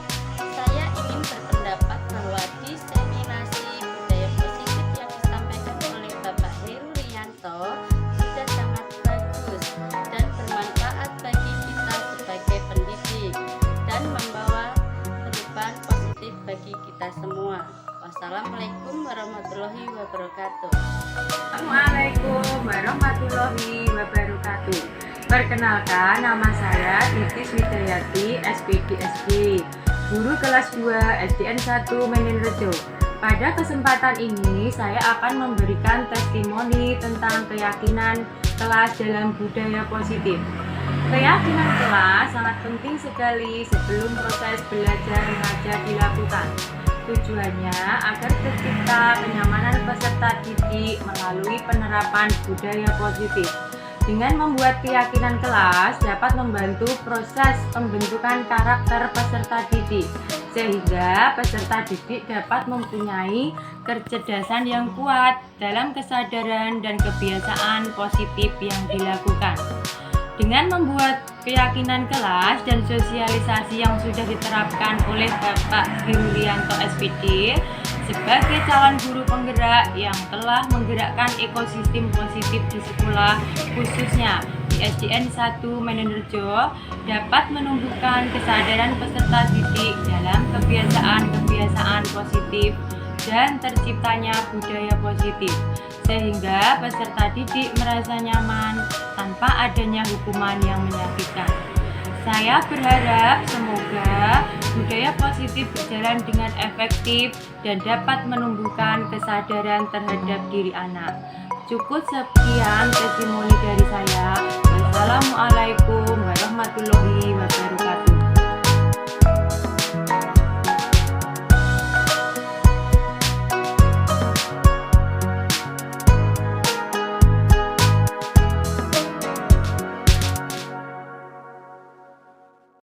Saya ingin berpendapat bahwa diseminasi budaya positif yang disampaikan oleh Bapak Heru Rianto sudah sangat bagus dan bermanfaat bagi kita sebagai pendidik dan membawa perubahan positif bagi kita semua. Wassalamualaikum warahmatullahi wabarakatuh. Assalamualaikum warahmatullahi wabarakatuh. Perkenalkan, nama saya Titis Widayati, SPDSD, guru kelas 2 SDN 1 Mendenrejo. Pada kesempatan ini saya akan memberikan testimoni tentang keyakinan kelas dalam budaya positif. Keyakinan kelas sangat penting sekali sebelum proses belajar mengajar dilakukan. Tujuannya agar tercipta kenyamanan peserta didik melalui penerapan budaya positif. Dengan membuat keyakinan kelas dapat membantu proses pembentukan karakter peserta didik sehingga peserta didik dapat mempunyai kecerdasan yang kuat dalam kesadaran dan kebiasaan positif yang dilakukan. Dengan membuat keyakinan kelas dan sosialisasi yang sudah diterapkan oleh Bapak Herurianto SPD sebagai calon guru penggerak yang telah menggerakkan ekosistem positif di sekolah, khususnya di SDN 1 Menenrejo, dapat menumbuhkan kesadaran peserta didik dalam kebiasaan-kebiasaan positif dan terciptanya budaya positif, sehingga peserta didik merasa nyaman tanpa adanya hukuman yang menyakitkan. Saya berharap semoga budaya positif berjalan dengan efektif dan dapat menumbuhkan kesadaran terhadap diri anak. Cukup sekian testimoni dari saya. Wassalamualaikum warahmatullahi wabarakatuh.